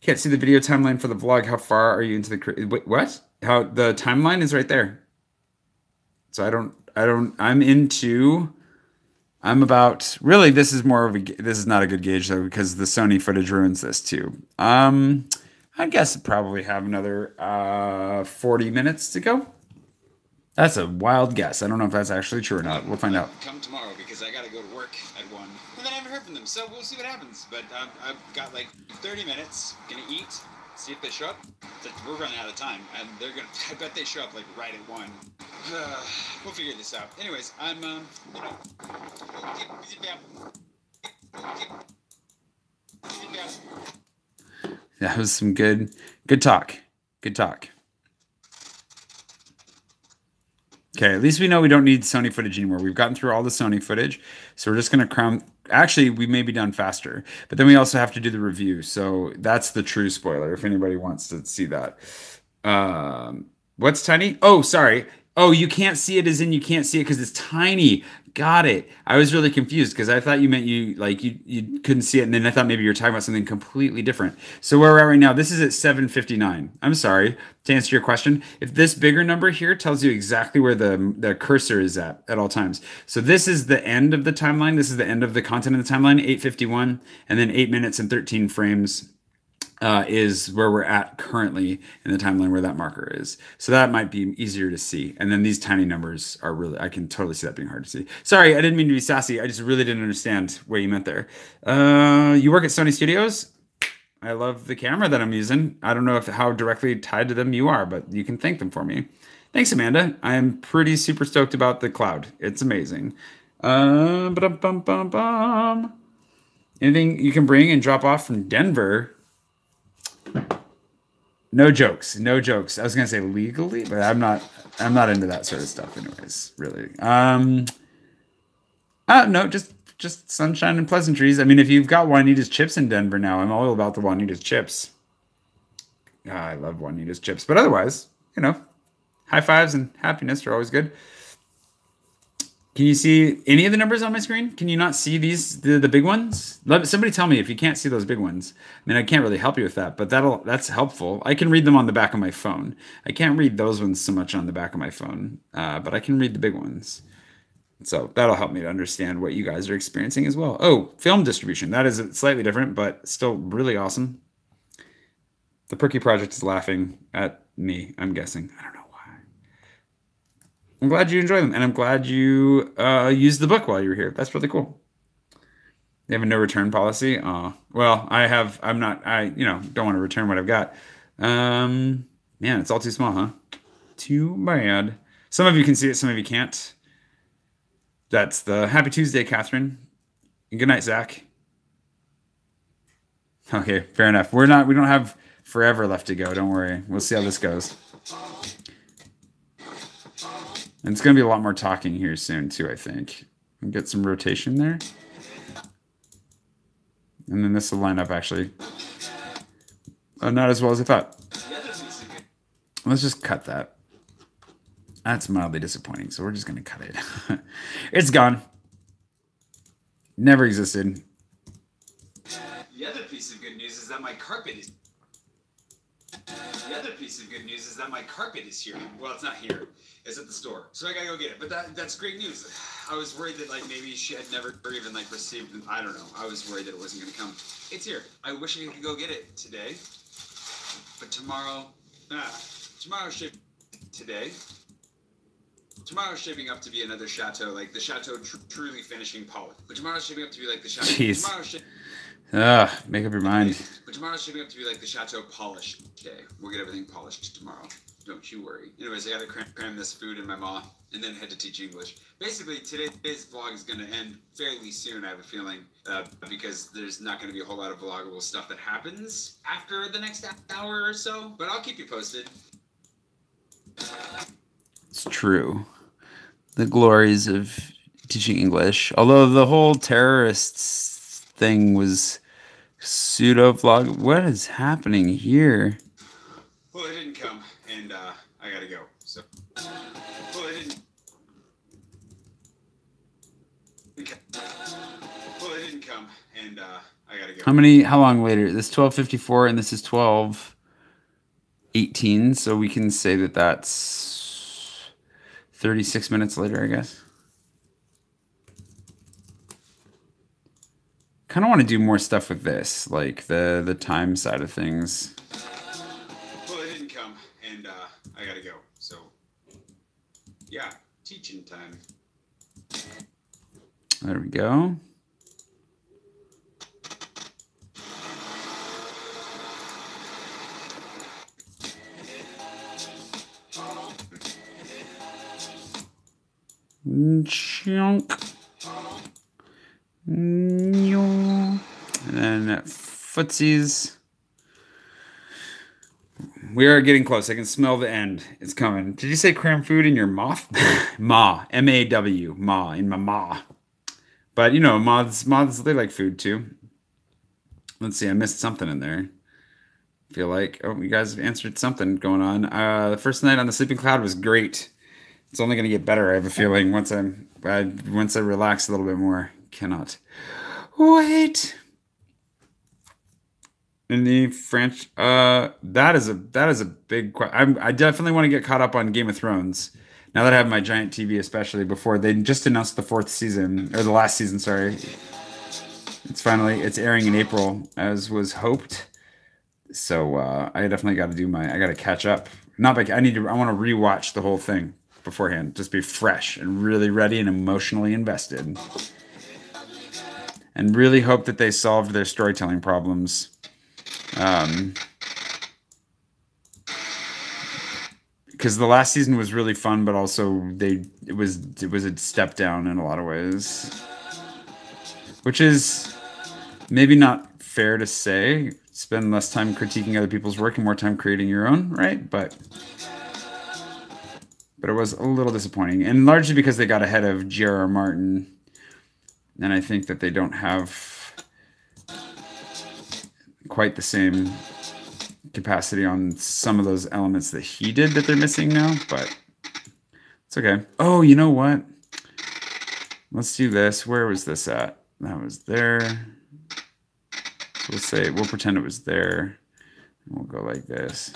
Can't see the video timeline for the vlog. How far are you into the... Wait, what? How the timeline is right there. So I'm about, really, this is more of a, this is not a good gauge though, because the Sony footage ruins this too. I guess probably have another 40 minutes to go. That's a wild guess. I don't know if that's actually true or not. We'll find out. Come tomorrow because I gotta go to work at 1. And then I haven't heard from them, so we'll see what happens. But I've got like 30 minutes, gonna eat, see if they show up. We're running out of time, and they're gonna, I bet they show up like right at 1. We'll figure this out. Anyways, I'm, you know, that was some good talk. Good talk. Okay, at least we know we don't need Sony footage anymore. We've gotten through all the Sony footage, so we're just going to crown... Actually, we may be done faster, but then we also have to do the review, so that's the true spoiler, if anybody wants to see that. What's tiny? Oh, sorry. Oh, you can't see it as in you can't see it because it's tiny. Got it. I was really confused because I thought you meant you couldn't see it, and then I thought maybe you were talking about something completely different. So where we're at right now, this is at 7:59. I'm sorry. To answer your question, if this bigger number here tells you exactly where the cursor is at all times. So this is the end of the timeline. This is the end of the content of the timeline, 8:51, and then 8 minutes and 13 frames is where we're at currently in the timeline where that marker is. So that might be easier to see. And then these tiny numbers are really, I can totally see that being hard to see. Sorry, I didn't mean to be sassy. I just really didn't understand what you meant there. You work at Sony Studios? I love the camera that I'm using. I don't know how directly tied to them you are, but you can thank them for me. Thanks, Amanda. I'm pretty super stoked about the cloud. It's amazing. Anything you can bring and drop off from Denver? No jokes. No jokes. I was gonna say legally, but I'm not into that sort of stuff anyways, really. No, just sunshine and pleasantries. I mean, if you've got Juanita's chips in Denver now, I'm all about the Juanita's chips. I love Juanita's chips, but otherwise, you know, high fives and happiness are always good. Can you see any of the numbers on my screen? Can you not see these, the big ones? Somebody tell me if you can't see those big ones. I mean, I can't really help you with that, but that's helpful. I can read them on the back of my phone. I can't read those ones so much on the back of my phone, but I can read the big ones. So that'll help me to understand what you guys are experiencing as well. Oh, film distribution. That is slightly different, but still really awesome. The Perky Project is laughing at me, I'm guessing. I don't know. I'm glad you enjoy them, and I'm glad you used the book while you were here. That's really cool. They have a no return policy. Oh, well, I'm not, don't want to return what I've got. Man, it's all too small, huh? Too bad. Some of you can see it, some of you can't. That's the Happy Tuesday, Catherine. And good night, Zach. Okay, fair enough. We don't have forever left to go. Don't worry. We'll see how this goes. And it's going to be a lot more talking here soon, too, I think. And get some rotation there. And then this will line up, actually. Not as well as I thought. Let's just cut that. That's mildly disappointing, so we're just going to cut it. It's gone. Never existed. The other piece of good news is that my carpet is... The other piece of good news is that my carpet is here. Well, it's not here. It's at the store. So I gotta go get it. But that's great news. I was worried that, like, maybe she had never even, like, received it. I don't know. I was worried that it wasn't gonna come. It's here. I wish I could go get it today. But tomorrow... tomorrow's shaping up to be another chateau, like the chateau truly finishing polish. But tomorrow's shaping up to be like the chateau. Jeez. Make up your mind. But tomorrow's shaping up to be like the chateau polish day. We'll get everything polished tomorrow. Don't you worry. Anyways, I gotta cram this food in my maw and then head to teach English. Basically, today's vlog is gonna end fairly soon, I have a feeling, because there's not gonna be a whole lot of vloggable stuff that happens after the next hour or so. But I'll keep you posted. It's true. The glories of teaching English. Although the whole terrorists thing was pseudo vlog. What is happening here? Well, it didn't come, and I gotta go. So, well, it didn't. Well, it didn't come, and I gotta go. How long later? This is 12:54, and this is 12:18. So we can say that that's 36 minutes later, I guess. Kind of want to do more stuff with this, like the time side of things. Well, it didn't come, and I gotta go. So, yeah, teaching time. There we go. Chunk. And then footsies. We are getting close. I can smell the end. It's coming. Did you say cram food in your moth? Ma. M-A-W. Ma. In my ma. But, moths, they like food too. Let's see. I missed something in there. Feel like, you guys have answered something going on. The first night on the Sleeping Cloud was great. It's only going to get better, I have a feeling, once I relax a little bit more. Cannot wait. In the French, that is a big question. I definitely want to get caught up on Game of Thrones now that I have my giant TV, especially before they just announced the 4th season, or the last season. Sorry, it's airing in April as was hoped. So I definitely got to I got to catch up. I want to rewatch the whole thing beforehand, just be fresh and really ready and emotionally invested. And really hope that they solved their storytelling problems. Because the last season was really fun, but also it was a step down in a lot of ways, which is maybe not fair to say. Spend less time critiquing other people's work and more time creating your own, right? But it was a little disappointing, and largely because they got ahead of J.R.R. Martin. And I think that they don't have quite the same capacity on some of those elements that he did that they're missing now, but it's okay. Oh, you know what? Let's do this. Where was this at? That was there. So we'll pretend it was there. And we'll go like this.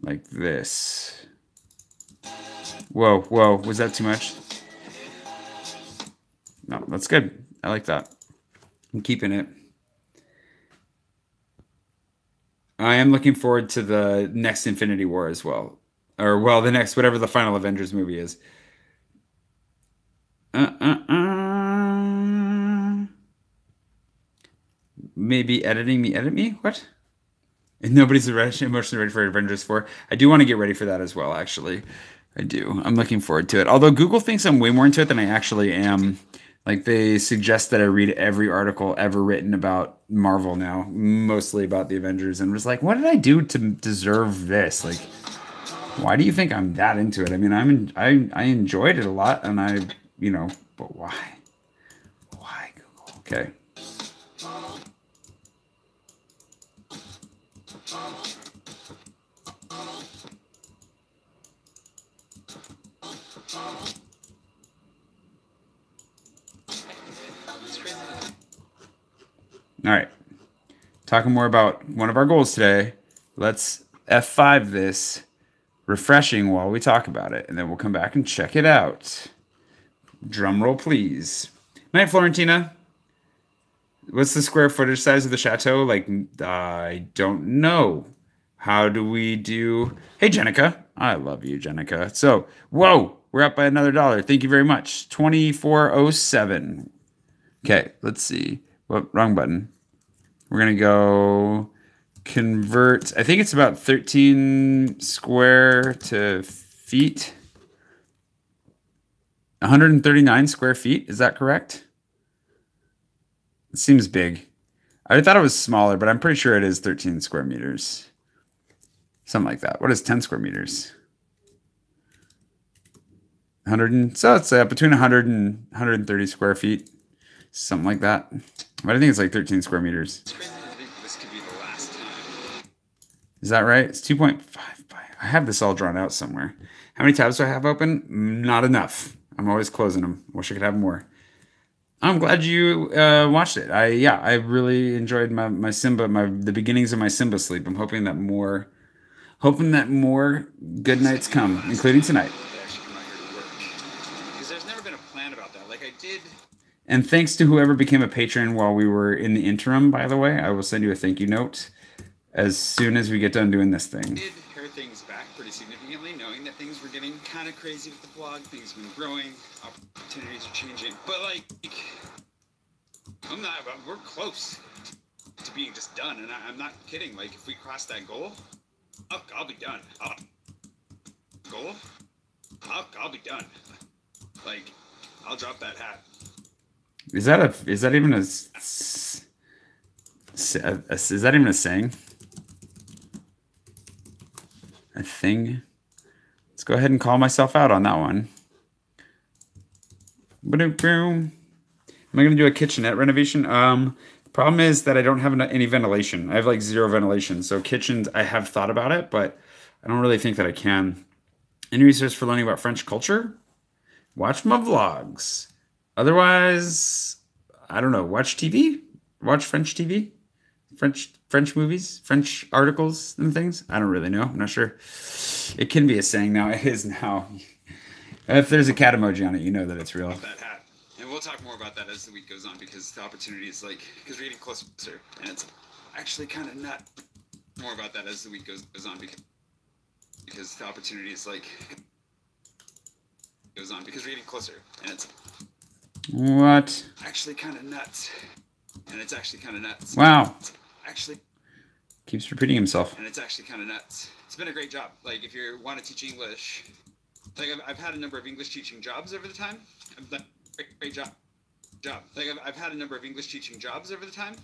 Like this. Whoa, was that too much? No, that's good. I like that. I'm keeping it. I am looking forward to the next Infinity War as well. Or, well, the next, whatever the final Avengers movie is. Uh, uh, Maybe editing me, edit me? What? And nobody's emotionally ready for Avengers 4. I do want to get ready for that as well, actually. I do. I'm looking forward to it. Although Google thinks I'm way more into it than I actually am. Like they suggest that I read every article ever written about Marvel now, mostly about the Avengers, and was like, what did I do to deserve this? Like, why do you think I'm that into it? I mean, I enjoyed it a lot, and but why? Why Google? Okay. All right. Talking more about one of our goals today. Let's F5 this, refreshing while we talk about it, and then we'll come back and check it out. Drum roll, please. Night, Florentina. What's the square footage size of the chateau? Like, I don't know. How do we do? Hey, Jenica. I love you, Jenica. So, whoa, we're up by another $1. Thank you very much. 2407. Okay, let's see. What wrong button? We're gonna go convert. I think it's about 13 square to feet. 139 square feet. Is that correct? It seems big. I thought it was smaller, but I'm pretty sure it is 13 square meters. Something like that. What is 10 square meters? 100 so it's between 100 and 130 square feet. Something like that. But I think it's like 13 square meters. It's crazy to think this could be the last time. Is that right? It's 2.5 by. I have this all drawn out somewhere. How many tabs do I have open? Not enough. I'm always closing them. Wish I could have more. I'm glad you watched it. I really enjoyed my Simba, the beginnings of my Simba sleep. I'm hoping that more good nights come, including tonight. Because there's never been a plan about that. Like I did. And thanks to whoever became a patron while we were in the interim, by the way. I will send you a thank you note as soon as we get done doing this thing. I did pare things back pretty significantly, knowing that things were getting kind of crazy with the blog. Things have been growing, opportunities are changing. But like, we're close to being just done, and I'm not kidding. Like, if we cross that goal, I'll be done. I'll be done. Like, I'll drop that hat. Is that even a saying? A thing? Let's go ahead and call myself out on that one. Am I gonna do a kitchenette renovation? Problem is that I don't have any ventilation. I have like 0 ventilation. So kitchens, I have thought about it, but I don't really think that I can. Any resource for learning about French culture? Watch my vlogs. Otherwise, I don't know. Watch TV? Watch French TV? French movies? French articles and things? I don't really know. I'm not sure. It can be a saying now. It is now. If there's a cat emoji on it, you know that it's real. That hat. And we'll talk more about that as the week goes on, because the opportunity is because we're getting closer, and it's actually kind of not more about that as the week goes on, because the opportunity is goes on, because we're getting closer, and it's what? Actually kind of nuts, and it's actually kind of nuts. Wow. Actually keeps repeating himself. And it's actually kind of nuts. It's been a great job. Like, if you want to teach English, like I've had a number of English teaching jobs over the time. I've done great job. Like I've had a number of English teaching jobs over the time.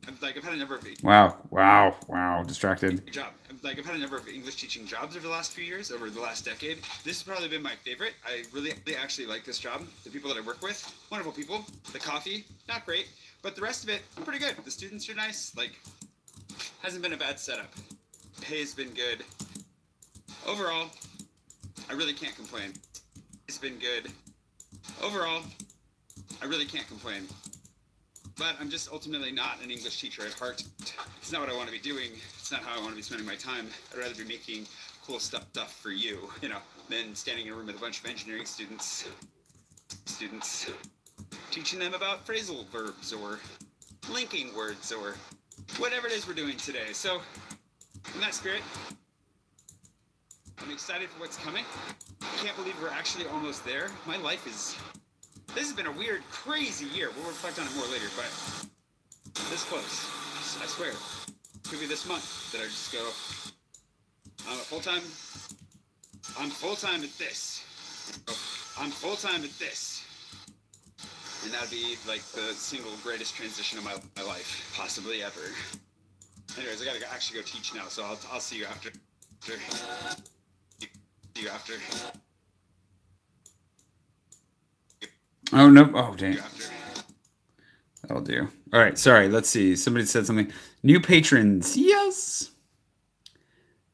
I've had a number of wow, distracted. Good job. Like I've had a number of English teaching jobs over the last few years, over the last decade. This has probably been my favorite. I really actually like this job. The people that I work with, wonderful people. The coffee, not great, but the rest of it, pretty good. The students are nice. Like, hasn't been a bad setup. Pay's been good. Overall, I really can't complain. It's been good. Overall, I really can't complain. But I'm just ultimately not an English teacher at heart. It's not what I want to be doing. It's not how I want to be spending my time. I'd rather be making cool stuff for you, than standing in a room with a bunch of engineering students, teaching them about phrasal verbs or linking words or whatever it is we're doing today. So, in that spirit, I'm excited for what's coming. I can't believe we're actually almost there. My life is has been a weird, crazy year. We'll reflect on it more later, but this close, I swear. Could be this month that I just go, I'm full-time at this. I'm full-time at this. And that'd be like the single greatest transition of my life, possibly ever. Anyways, I gotta actually go teach now, so I'll see you after. See you after. Oh, no. Oh, dang. That'll do. All right. Sorry. Let's see. Somebody said something. New patrons. Yes.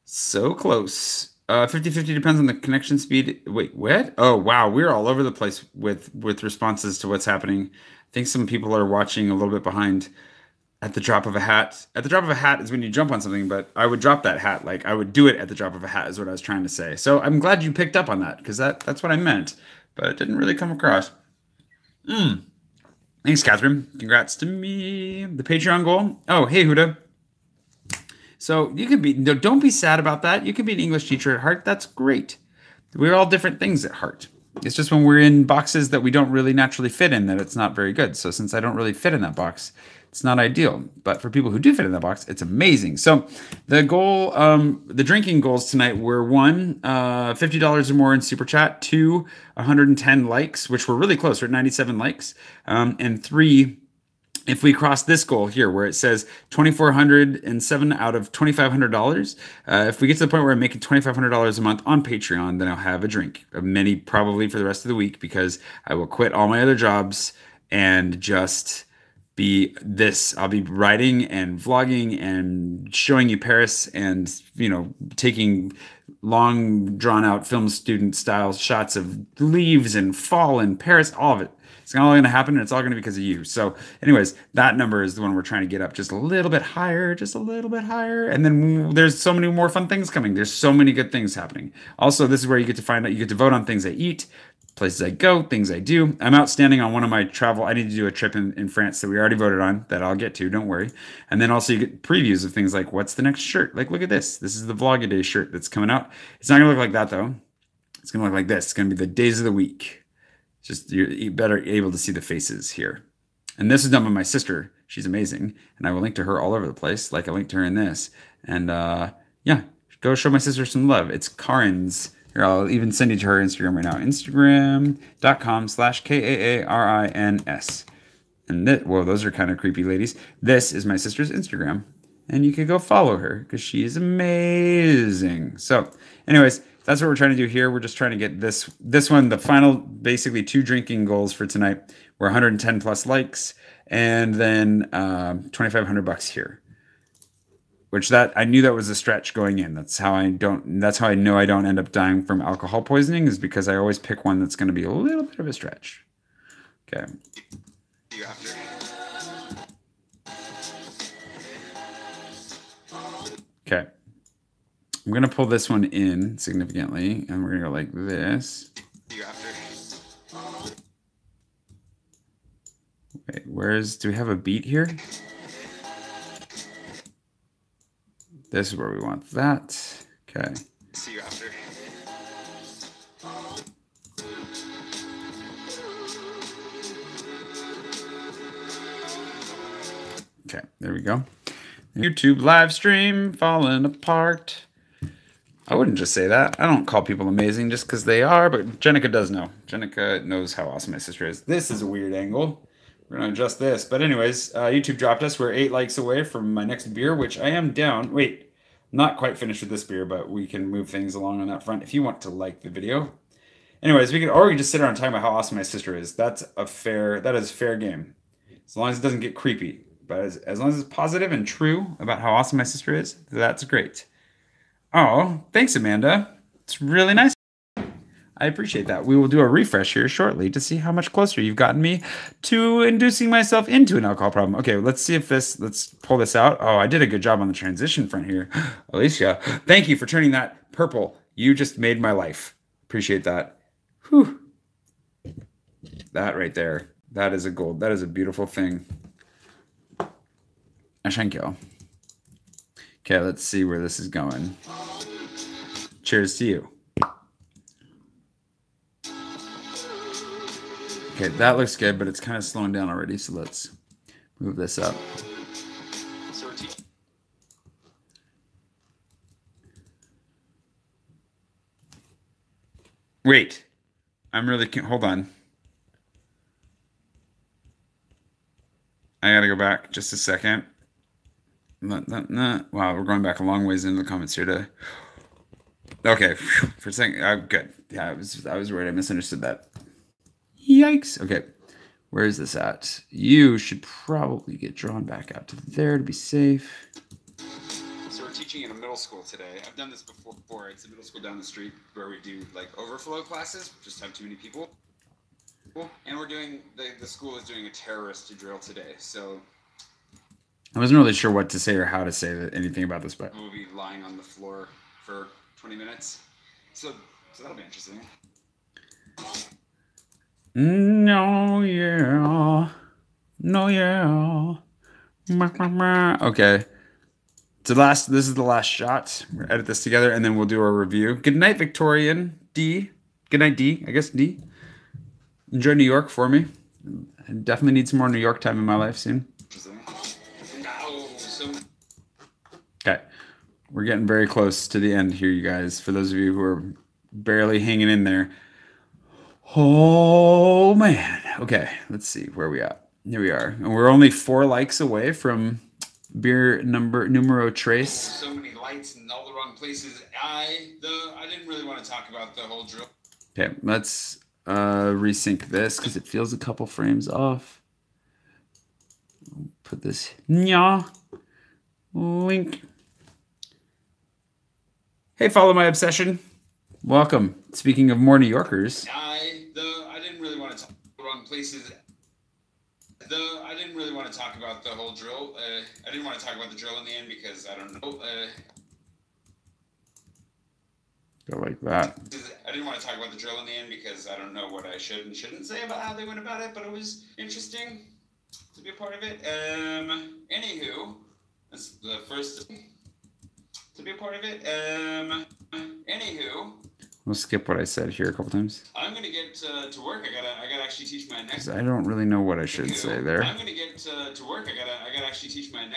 So close. 50-50 depends on the connection speed. Wait, what? Oh, wow. We're all over the place with responses to what's happening. I think some people are watching a little bit behind. At the drop of a hat. At the drop of a hat is when you jump on something, but I would drop that hat. Like, I would do it at the drop of a hat is what I was trying to say. So I'm glad you picked up on that, because that's what I meant. But it didn't really come across. Thanks, Catherine. Congrats to me. The Patreon goal. Oh, hey, Huda. So you can be, no, don't be sad about that. You can be an English teacher at heart. That's great. We're all different things at heart. It's just when we're in boxes that we don't really naturally fit in that it's not very good. So since I don't really fit in that box, it's not ideal. But for people who do fit in that box, it's amazing. So the goal, the drinking goals tonight were 1, $50 or more in Super Chat, 2, 110 likes, which were really close. We're at 97 likes. And 3, if we cross this goal here where it says $2,407 out of $2,500, if we get to the point where I'm making $2,500 a month on Patreon, then I'll have a drink. Many probably for the rest of the week, because I will quit all my other jobs and just be this. I'll be writing and vlogging and showing you Paris and, you know, taking long drawn out film student style shots of leaves and fall in Paris, all of it. It's all going to happen, and it's all going to be because of you. So anyways, that number is the one we're trying to get up just a little bit higher, just a little bit higher. And then there's so many more fun things coming. There's so many good things happening. Also, this is where you get to find out, you get to vote on things I eat, places I go, things I do. I'm outstanding on one of my travel. I need to do a trip in France that we already voted on that I'll get to, don't worry. And then also you get previews of things like, what's the next shirt? Like, look at this. This is the Vlog-A-Day shirt that's coming out. It's not going to look like that, though. It's going to look like this. It's going to be the days of the week. Just you're better able to see the faces here. And this is done by my sister. She's amazing. And I will link to her all over the place, like I linked to her in this. And yeah, go show my sister some love. It's Karin's. Here, I'll even send you to her Instagram right now. Instagram.com/KAARINS. And this, whoa, those are kind of creepy ladies. This is my sister's Instagram. And you can go follow her because she is amazing. So anyways, that's what we're trying to do here. We're just trying to get this one, the final, basically 2 drinking goals for tonight. We're 110 plus likes, and then $2,500 here. Which that I knew that was a stretch going in. That's how I know I don't end up dying from alcohol poisoning, is because I always pick one that's going to be a little bit of a stretch. Okay. Okay. I'm going to pull this one in significantly, and we're going to go like this. Wait, do we have a beat here? This is where we want that. Okay. See you after. Okay, there we go. YouTube live stream falling apart. I wouldn't just say that. I don't call people amazing just because they are, but Jenica does know. Jenica knows how awesome my sister is. This is a weird angle. We're going to adjust this. But anyways, YouTube dropped us. We're 8 likes away from my next beer, which I am down. Wait, not quite finished with this beer, but we can move things along on that front if you want to like the video. Anyways, we can just sit around talking about how awesome my sister is. That is fair game. As long as it doesn't get creepy. But as long as it's positive and true about how awesome my sister is, that's great. Oh, thanks, Amanda. It's really nice. I appreciate that. We will do a refresh here shortly to see how much closer you've gotten me to inducing myself into an alcohol problem. Okay, let's see if let's pull this out. Oh, I did a good job on the transition front here. Alicia, thank you for turning that purple. You just made my life. Appreciate that. Whew. That right there. That is a gold. That is a beautiful thing. Thank you. Okay, let's see where this is going. Cheers to you. Okay, that looks good, but it's kind of slowing down already. So let's move this up. Wait, I'm really, hold on. I gotta go back just a second. Wow, we're going back a long ways into the comments here to. Okay, for a second, good. Yeah, I was worried I misunderstood that. Yikes. Okay, where is this at? You should probably get drawn back out to there to be safe. So we're teaching in a middle school today. I've done this before. It's a middle school down the street where we do like overflow classes. We just have too many people. And we're doing, the school is doing a terrorist drill today. So I wasn't really sure what to say or how to say anything about this, but we'll be lying on the floor for 20 minutes. So that'll be interesting. No, yeah. No, yeah. Okay. This is the last shot. We'll edit this together and then we'll do our review. Good night, Victorian D. Good night, D. I guess D. Enjoy New York for me. I definitely need some more New York time in my life soon. Okay. We're getting very close to the end here, you guys. For those of you who are barely hanging in there. Oh, man. Okay. Let's see. Where are we at? Here we are. And we're only 4 likes away from beer numero trace. So many lights in all the wrong places. I didn't really want to talk about the whole drill. Okay. Let's resync this because it feels a couple frames off. Put this link. Hey, follow my obsession. Welcome. Speaking of more New Yorkers. I didn't really want to talk about the wrong places. I didn't really want to talk about the whole drill. I didn't want to talk about the drill in the end because I don't know. Go like that. I didn't want to talk about the drill in the end because I don't know what I should and shouldn't say about how they went about it, but it was interesting to be a part of it. Anywho, that's the first to be a part of it. Anywho, we'll skip what I said here a couple times. I'm gonna get to work. I gotta actually teach my next. I don't really know what I should say there. I'm gonna get to work. I gotta actually teach my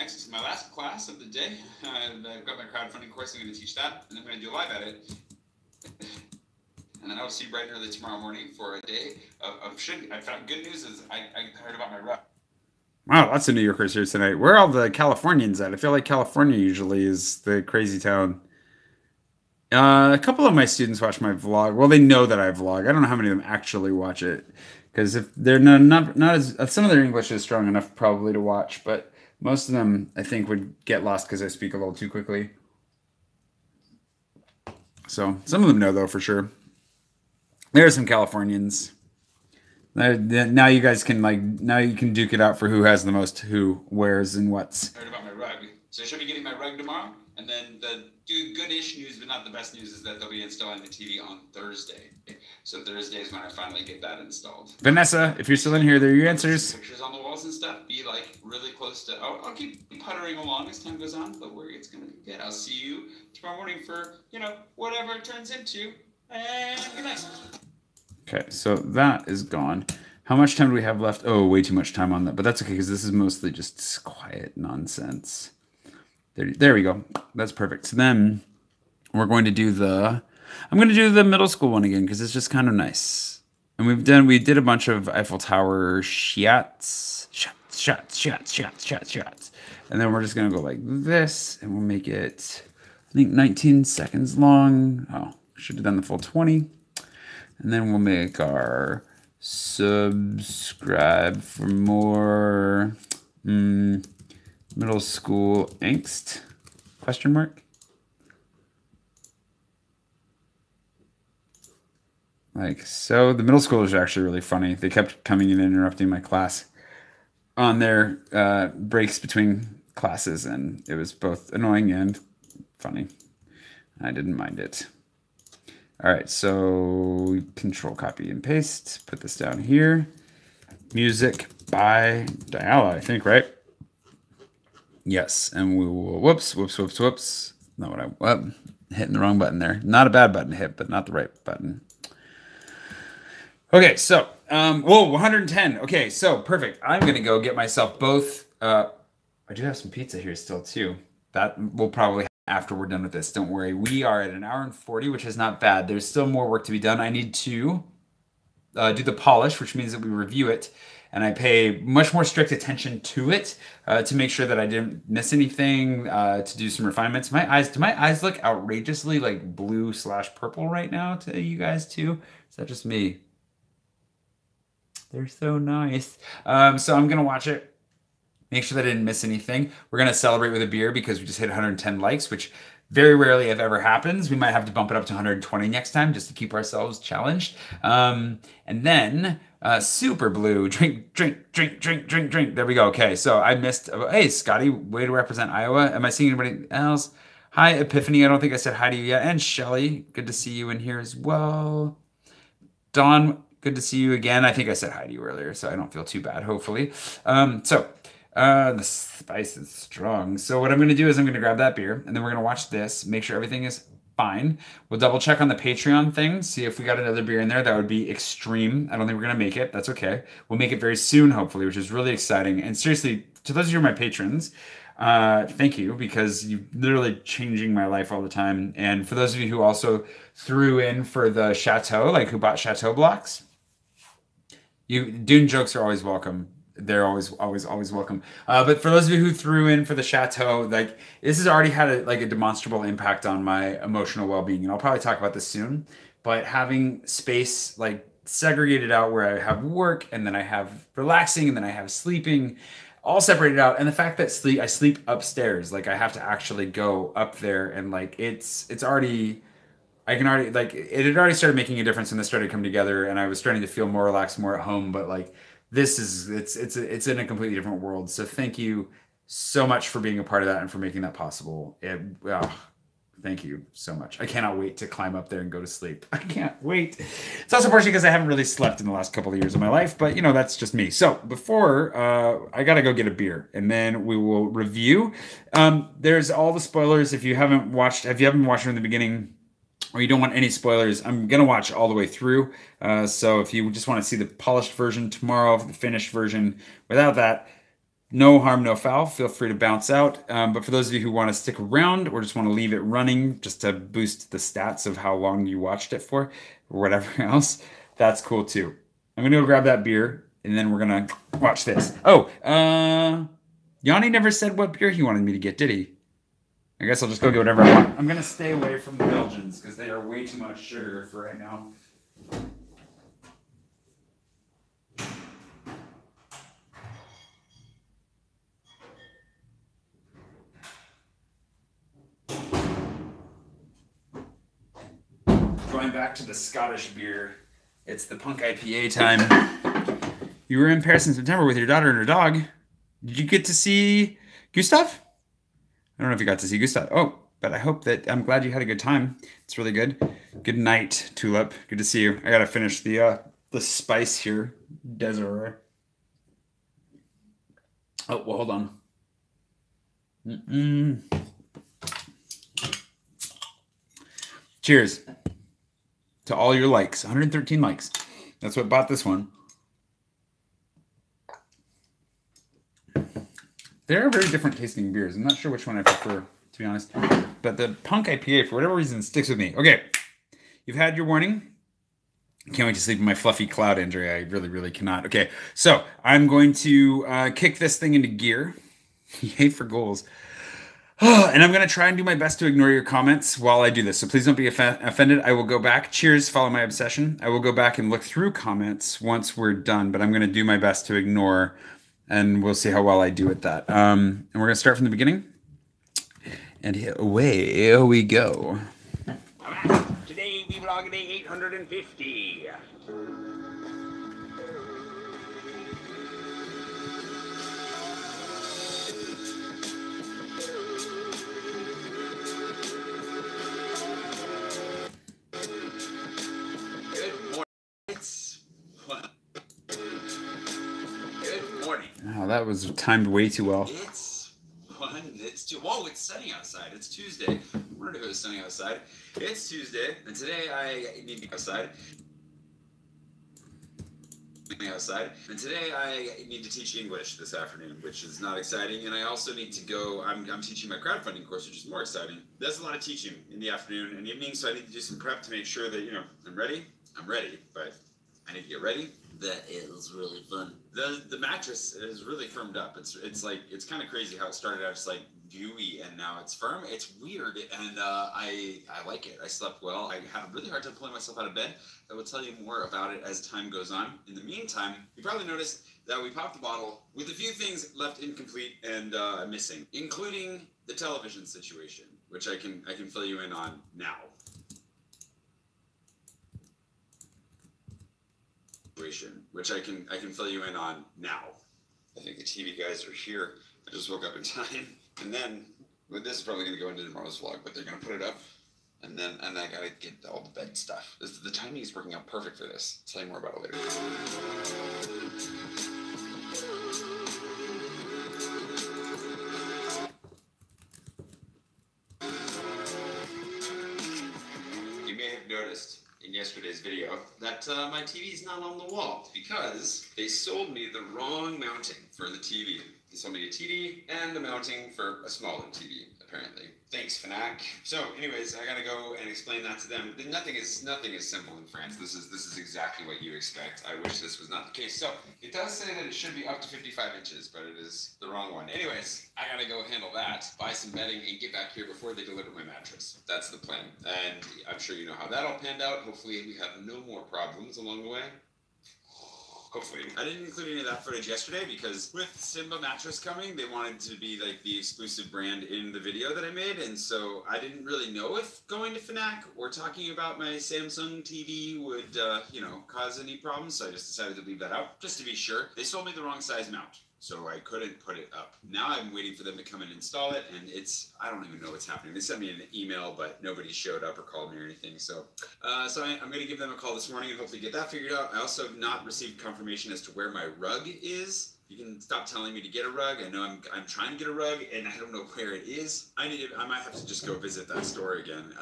last class of the day. I've got my crowdfunding course. I'm gonna teach that, and I'm gonna do a live edit. And then I'll see you bright and early tomorrow morning for a day of shooting. I found good news is I heard about my rep. Wow, lots of New Yorkers here tonight. Where are all the Californians at? I feel like California usually is the crazy town. A couple of my students watch my vlog. Well, they know that I vlog. I don't know how many of them actually watch it. Because if they're not as... some of their English is strong enough probably to watch. But most of them, I think, would get lost because I speak a little too quickly. So, some of them know, though, for sure. There are some Californians. Now you guys can, now you can duke it out for who has the most who, wheres, and whats. I heard about my rug. So I should be getting my rug tomorrow. And then the good-ish news, but not the best news, is that they'll be installing the TV on Thursday. So Thursday is when I finally get that installed. Vanessa, if you're still in here, there are your answers. Pictures on the walls and stuff. Be like really close to. I'll keep puttering along as time goes on, but it's gonna be good. I'll see you tomorrow morning for whatever it turns into. And good night. Okay, so that is gone. How much time do we have left? Oh, way too much time on that, but that's okay because this is mostly just quiet nonsense. There we go. That's perfect. So then we're going to do I'm going to do the middle school one again because it's just kind of nice. And we did a bunch of Eiffel Tower shots. And then we're just going to go like this and we'll make it, I think 19 seconds long. Oh, should have done the full 20. And then we'll make our subscribe for more middle school angst, question mark. Like so. The middle schoolers are actually really funny. They kept coming in and interrupting my class on their breaks between classes, and it was both annoying and funny. I didn't mind it. All right, so control copy and paste, put this down here. Music by Diala, I think, right? Yes, and we will, whoops. Not what hitting the wrong button there. Not a bad button to hit, but not the right button. Okay, so Whoa, 110. Okay, so perfect. I'm gonna go get myself both. I do have some pizza here still too. That will probably after we're done with this. Don't worry. We are at an hour and 40, which is not bad. There's still more work to be done. I need to do the polish, which means that we review it, and I pay much more strict attention to it to make sure that I didn't miss anything. To do some refinements. Do my eyes look outrageously like blue/purple right now to you guys too? Is that just me? They're so nice. So I'm gonna watch it. Make sure that I didn't miss anything. We're gonna celebrate with a beer because we just hit 110 likes, which very rarely if ever happens. We might have to bump it up to 120 next time just to keep ourselves challenged. And then super blue, drink, drink, drink, drink, drink, drink. There we go. Okay, so I missed. Hey, Scotty, way to represent Iowa. Am I seeing anybody else? Hi, Epiphany. I don't think I said hi to you yet. And Shelly, good to see you in here as well. Dawn, good to see you again. I think I said hi to you earlier, so I don't feel too bad, hopefully. The spice is strong. So what I'm going to do is I'm going to grab that beer, and then we're going to watch this, make sure everything is fine. We'll double check on the Patreon thing, see if we got another beer in there. That would be extreme. I don't think we're going to make it. That's okay. We'll make it very soon, hopefully, which is really exciting. And seriously, to those of you who are my patrons, thank you, because you're literally changing my life all the time. And for those of you who also threw in for the Chateau, like who bought Chateau blocks, Dune jokes are always welcome. They're always welcome. But for those of you who threw in for the Chateau, like this has already had a demonstrable impact on my emotional well-being, and I'll probably talk about this soon. But having space like segregated out where I have work, and then I have relaxing, and then I have sleeping, all separated out, and the fact that I sleep upstairs, like I have to actually go up there, and like it's already. I can already it had already started making a difference when this started coming together, and I was starting to feel more relaxed, more at home. But like this is it's in a completely different world. So thank you so much for being a part of that and for making that possible. Thank you so much. I cannot wait to climb up there and go to sleep. I can't wait. It's also partially because I haven't really slept in the last couple of years of my life, but that's just me. So before I gotta go get a beer, and then we will review. There's all the spoilers. If you haven't watched from the beginning, or you don't want any spoilers, I'm going to watch all the way through. So if you just want to see the polished version tomorrow, the finished version, without that, no harm, no foul. Feel free to bounce out. But for those of you who want to stick around or just want to leave it running just to boost the stats of how long you watched it for or whatever else, that's cool too. I'm going to go grab that beer, and then we're going to watch this. Oh, Yanni never said what beer he wanted me to get, did he? I guess I'll just go get whatever I want. I'm going to stay away from the Belgians because they are way too much sugar for right now. Going back to the Scottish beer, it's the Punk IPA time. You were in Paris in September with your daughter and her dog. Did you get to see Gustav? I don't know if you got to see Gustav. Oh, but I'm glad you had a good time. It's really good. Good night, Tulip. Good to see you. I gotta finish the spice here. Desiree. Oh, well, hold on. Cheers to all your likes. 113 likes. That's what bought this one. They're very different tasting beers. I'm not sure which one I prefer, to be honest. But the Punk IPA, for whatever reason, sticks with me. Okay, you've had your warning. Can't wait to sleep in my fluffy cloud, Andrea. I really, really cannot. Okay, so I'm going to kick this thing into gear. Yay for goals. And I'm going to try and do my best to ignore your comments while I do this. So please don't be offended. I will go back. Cheers, follow my obsession. I will go back and look through comments once we're done. But I'm going to do my best to ignore, and we'll see how well I do at that. And we're going to start from the beginning. And away we go. All right. Today we vlog day 850. Good morning. Oh, that was timed way too well. Whoa, it's sunny outside. It's Tuesday. I wanted to go sunny outside. It's Tuesday, and today I need to go outside. outside. And today I need to teach English this afternoon, which is not exciting. And I also need to go, I'm teaching my crowdfunding course, which is more exciting. There's a lot of teaching in the afternoon and evening, so I need to do some prep to make sure that, you know, I'm ready, but I need to get ready. That is really fun. The mattress is really firmed up. It's like, it's kind of crazy how it started out just like gooey and now it's firm. It's weird, and I like it. I slept well. I had a really hard time pulling myself out of bed. I will tell you more about it as time goes on. In the meantime, you probably noticed that we popped the bottle with a few things left incomplete and missing, including the television situation, which I can fill you in on now. Which I can fill you in on now. I think the TV guys are here. I just woke up in time, and then this is probably going to go into tomorrow's vlog, but they're going to put it up, and I gotta get all the bed stuff. The timing is working out perfect for this. I'll tell you more about it later. You may have noticed in yesterday's video that my TV is not on the wall because they sold me the wrong mounting for the TV. They sold me a TV and a mounting for a smaller TV, apparently. Thanks, FNAC. So, anyways, I gotta go and explain that to them. Nothing is simple in France. This is exactly what you expect. I wish this was not the case. So, it does say that it should be up to 55 inches, but it is the wrong one. Anyways, I gotta go handle that, buy some bedding, and get back here before they deliver my mattress. That's the plan. And I'm sure you know how that all panned out. Hopefully, we have no more problems along the way. Hopefully. I didn't include any of that footage yesterday because with Simba mattress coming, they wanted to be like the exclusive brand in the video that I made, and so I didn't really know if going to FNAC or talking about my Samsung TV would, you know, cause any problems, so I just decided to leave that out, just to be sure. They sold me the wrong size mount, so I couldn't put it up. Now I'm waiting for them to come and install it, and I don't even know what's happening. They sent me an email, but nobody showed up or called me or anything, so I'm going to give them a call this morning and hopefully get that figured out. I also have not received confirmation as to where my rug is. You can stop telling me to get a rug. I know I'm trying to get a rug, and I don't know where it is. I might have to just go visit that store again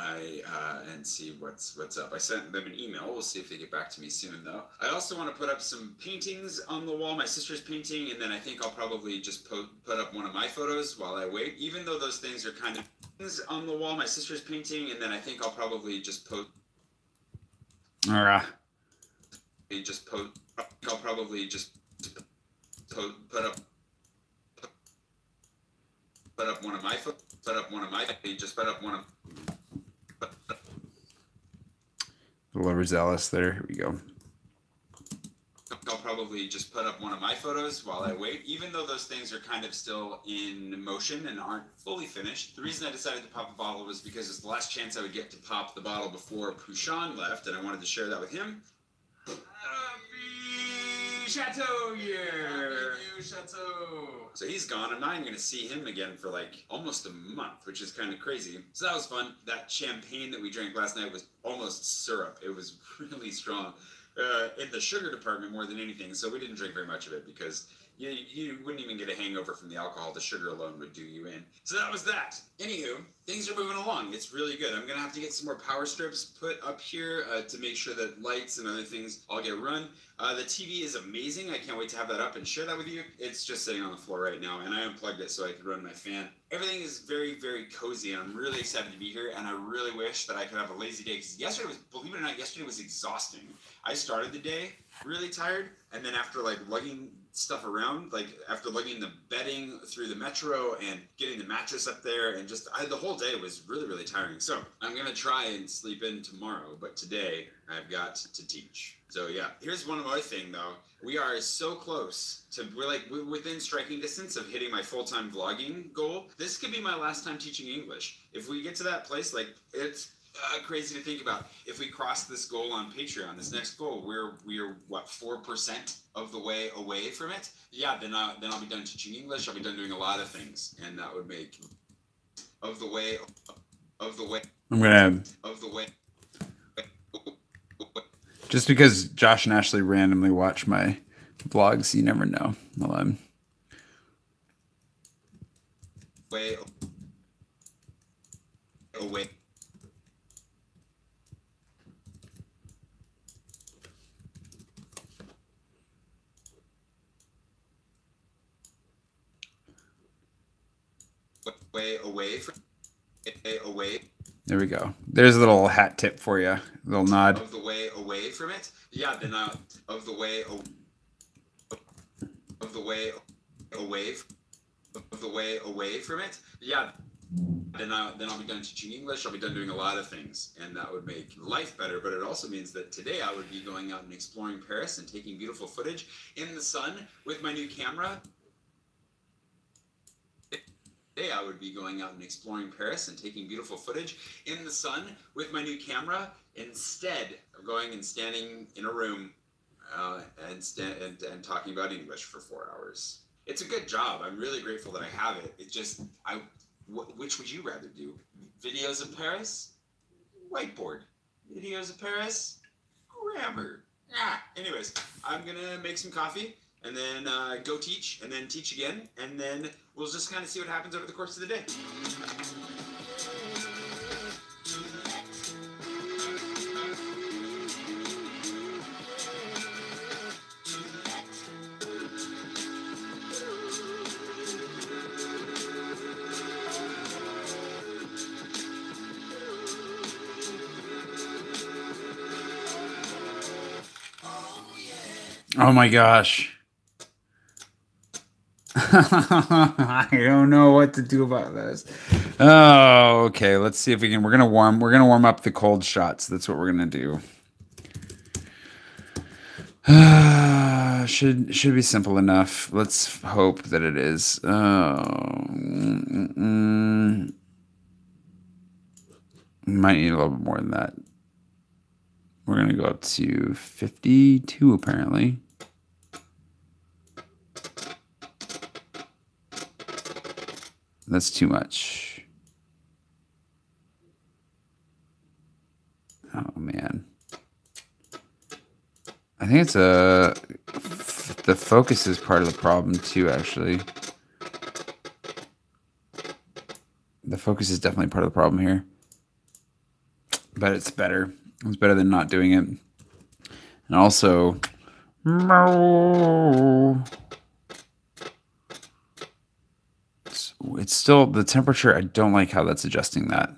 and see what's up. I sent them an email. We'll see if they get back to me soon, though. I also want to put up some paintings on the wall. My sister's painting, and then I think I'll probably just put up one of my photos while I wait. Even though those things are kind of things on the wall, my sister's painting, and then I think I'll probably just post. All right. I'll probably just put up one of my A little overzealous there. Here we go. I'll probably just put up one of my photos while I wait, even though those things are kind of still in motion and aren't fully finished. The reason I decided to pop a bottle was because it's the last chance I would get to pop the bottle before Pouchon left, and I wanted to share that with him. Chateau year! Happy New Chateau! So he's gone. I'm not even going to see him again for like almost a month, which is kind of crazy. So that was fun. That champagne that we drank last night was almost syrup. It was really strong. In the sugar department more than anything, so we didn't drink very much of it because you wouldn't even get a hangover from the alcohol. The sugar alone would do you in. So that was that. Anywho, things are moving along. It's really good. I'm going to have to get some more power strips put up here to make sure that lights and other things all get run. The TV is amazing. I can't wait to have that up and share that with you. It's just sitting on the floor right now, and I unplugged it so I could run my fan. Everything is very, very cozy, and I'm really excited to be here, and I really wish that I could have a lazy day, because yesterday was, believe it or not, yesterday was exhausting. I started the day really tired, and then after like lugging stuff around, like after lugging the bedding through the metro and getting the mattress up there, and just the whole day was really, really tiring. So I'm gonna try and sleep in tomorrow, but today I've got to teach. So yeah, here's one more thing though. We are so close to, we're within striking distance of hitting my full-time vlogging goal. This could be my last time teaching English. If we get to that place, like it's crazy to think about. If we cross this goal on Patreon, this next goal, we're what, 4% of the way away from it? Yeah, then I'll be done teaching English. I'll be done doing a lot of things, and that would make of the way. I'm gonna just because Josh and Ashley randomly watch my vlogs, you never know. Well, I'm way away. way away from away. There we go. There's a little hat tip for you. A little nod. Of the way away from it. Yeah, then of the way away of the way away from it. Yeah. Then I'll be done teaching English. I'll be done doing a lot of things, and that would make life better. But it also means that today I would be going out and exploring Paris and taking beautiful footage in the sun with my new camera. Today I would be going out and exploring Paris and taking beautiful footage in the sun with my new camera instead of going and standing in a room and talking about English for 4 hours. It's a good job. I'm really grateful that I have it. It just which would you rather do? Videos of Paris? Whiteboard. Videos of Paris? Grammar. Anyways, I'm gonna make some coffee and then go teach and then teach again, and then we'll just kind of see what happens over the course of the day. Oh my gosh. I don't know what to do about this. Oh, okay. Let's see if we can. We're gonna warm up the cold shots. That's what we're gonna do. Should be simple enough. Let's hope that it is. Might need a little bit more than that. We're gonna go up to 52 apparently. That's too much. Oh man. I think it's the focus is part of the problem too, actually. The focus is definitely part of the problem here. But it's better. It's better than not doing it. And also, it's still the temperature. I don't like how that's adjusting that.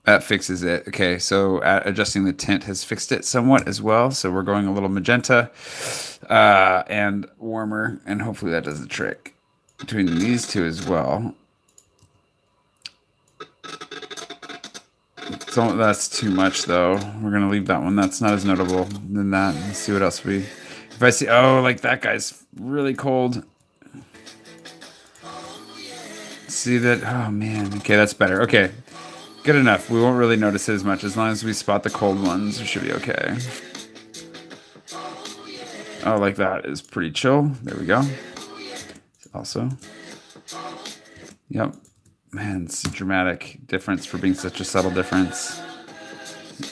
That fixes it. Okay, so adjusting the tint has fixed it somewhat as well. So we're going a little magenta and warmer, and hopefully that does the trick. Between these two as well. So that's too much though. We're gonna leave that one. That's not as notable than that. Let's see what else we. If I see, oh, like that guy's really cold. See that? Oh man. Okay, that's better. Okay. Good enough. We won't really notice it as much. As long as we spot the cold ones, we should be okay. Oh, like that is pretty chill. There we go. Also. Yep. Man, it's a dramatic difference for being such a subtle difference.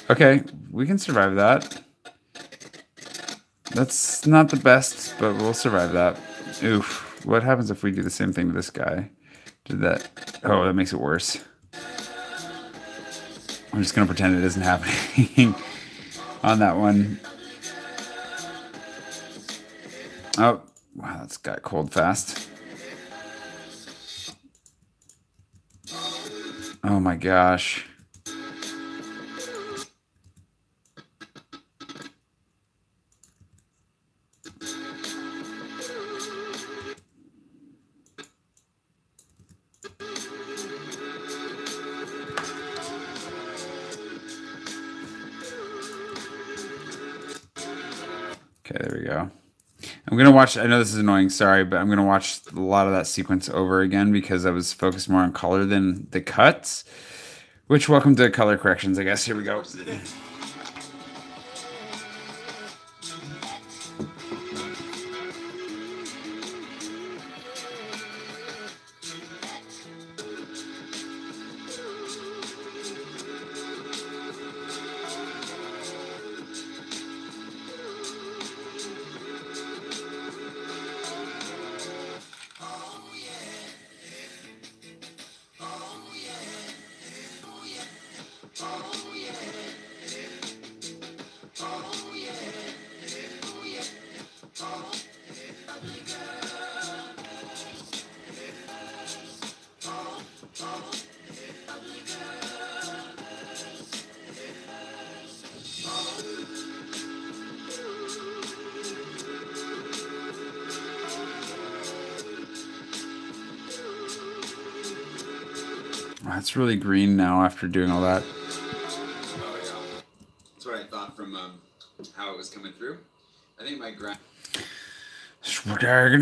Okay, we can survive that. That's not the best, but we'll survive that. Oof. What happens if we do the same thing to this guy? Did that... Oh, that makes it worse. I'm just going to pretend it isn't happening on that one. Oh, wow, that's got cold fast. Oh my gosh. Okay, there we go. I'm going to watch, I know this is annoying, sorry, but I'm going to watch a lot of that sequence over again because I was focused more on color than the cuts. Which, welcome to color corrections, I guess. Here we go. It's really green now after doing all that. Oh yeah, that's what I thought from how it was coming through. I think my grind. Where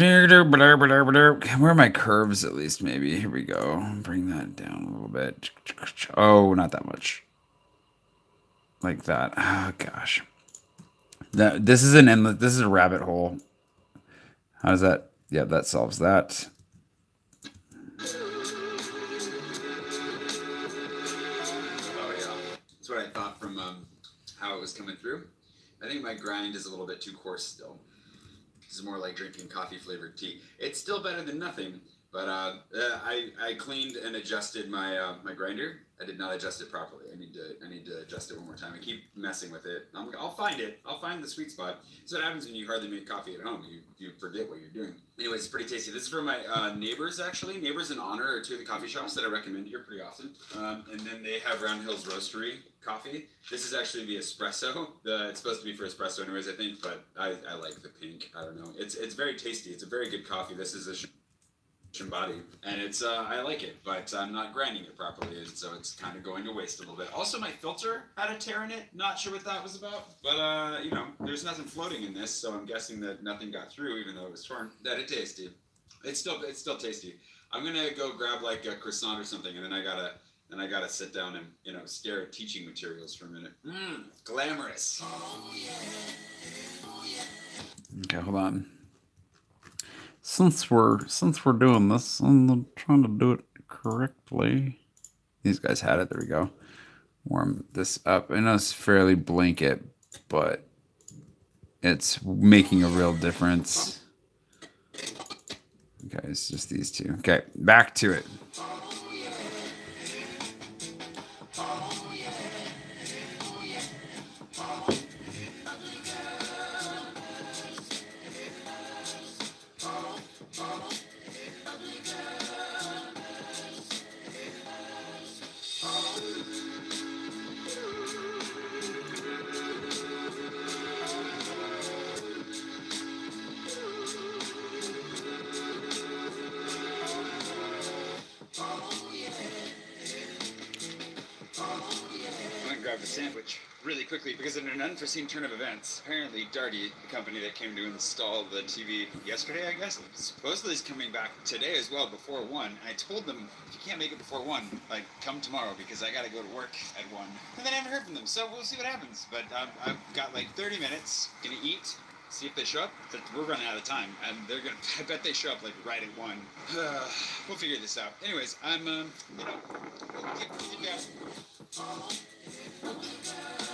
are my curves at least? Maybe. Here we go. Bring that down a little bit. Oh, not that much. Like that. Oh gosh. This is an endless. This is a rabbit hole. How does that? Yeah, that solves that. Oh yeah, that's what I thought from how it was coming through. I think my grind is a little bit too coarse still. This is more like drinking coffee flavored tea. It's still better than nothing, but I cleaned and adjusted my my grinder. I did not adjust it properly. I need to adjust it one more time. I keep messing with it. I'll find it. I'll find the sweet spot. That's what happens when you hardly make coffee at home. You forget what you're doing. Anyways, it's pretty tasty. This is for my neighbors actually. Neighbors in Honor are two of the coffee shops that I recommend here pretty often. And then they have Round Hills Roastery coffee. This is actually the espresso. It's supposed to be for espresso anyways, I think, but I like the pink. I don't know. It's very tasty. It's a very good coffee. This is a body, and it's I like it, but I'm not grinding it properly, and so it's kind of going to waste a little bit. Also, my filter had a tear in it. Not sure what that was about, but you know, there's nothing floating in this, so I'm guessing that nothing got through, even though it was torn. That it's tasty. It's still tasty. I'm gonna go grab like a croissant or something, and then I gotta sit down and, you know, stare at teaching materials for a minute. Glamorous. Okay, hold on. Since we're doing this, I'm trying to do it correctly. These guys had it. There we go. Warm this up. I know it's fairly blanket, but it's making a real difference. Okay, it's just these two. Okay, back to it. Grab the sandwich really quickly because in an unforeseen turn of events, apparently Darty, the company that came to install the TV yesterday, I guess, supposedly is coming back today as well before 1. I told them, if you can't make it before 1, like, come tomorrow because I got to go to work at 1. And then I haven't heard from them, so we'll see what happens. But I've got like 30 minutes, gonna eat, see if they show up. We're running out of time, and they're gonna. I bet they show up like right at 1. We'll figure this out. Anyways, I'm you know, we'll keep going.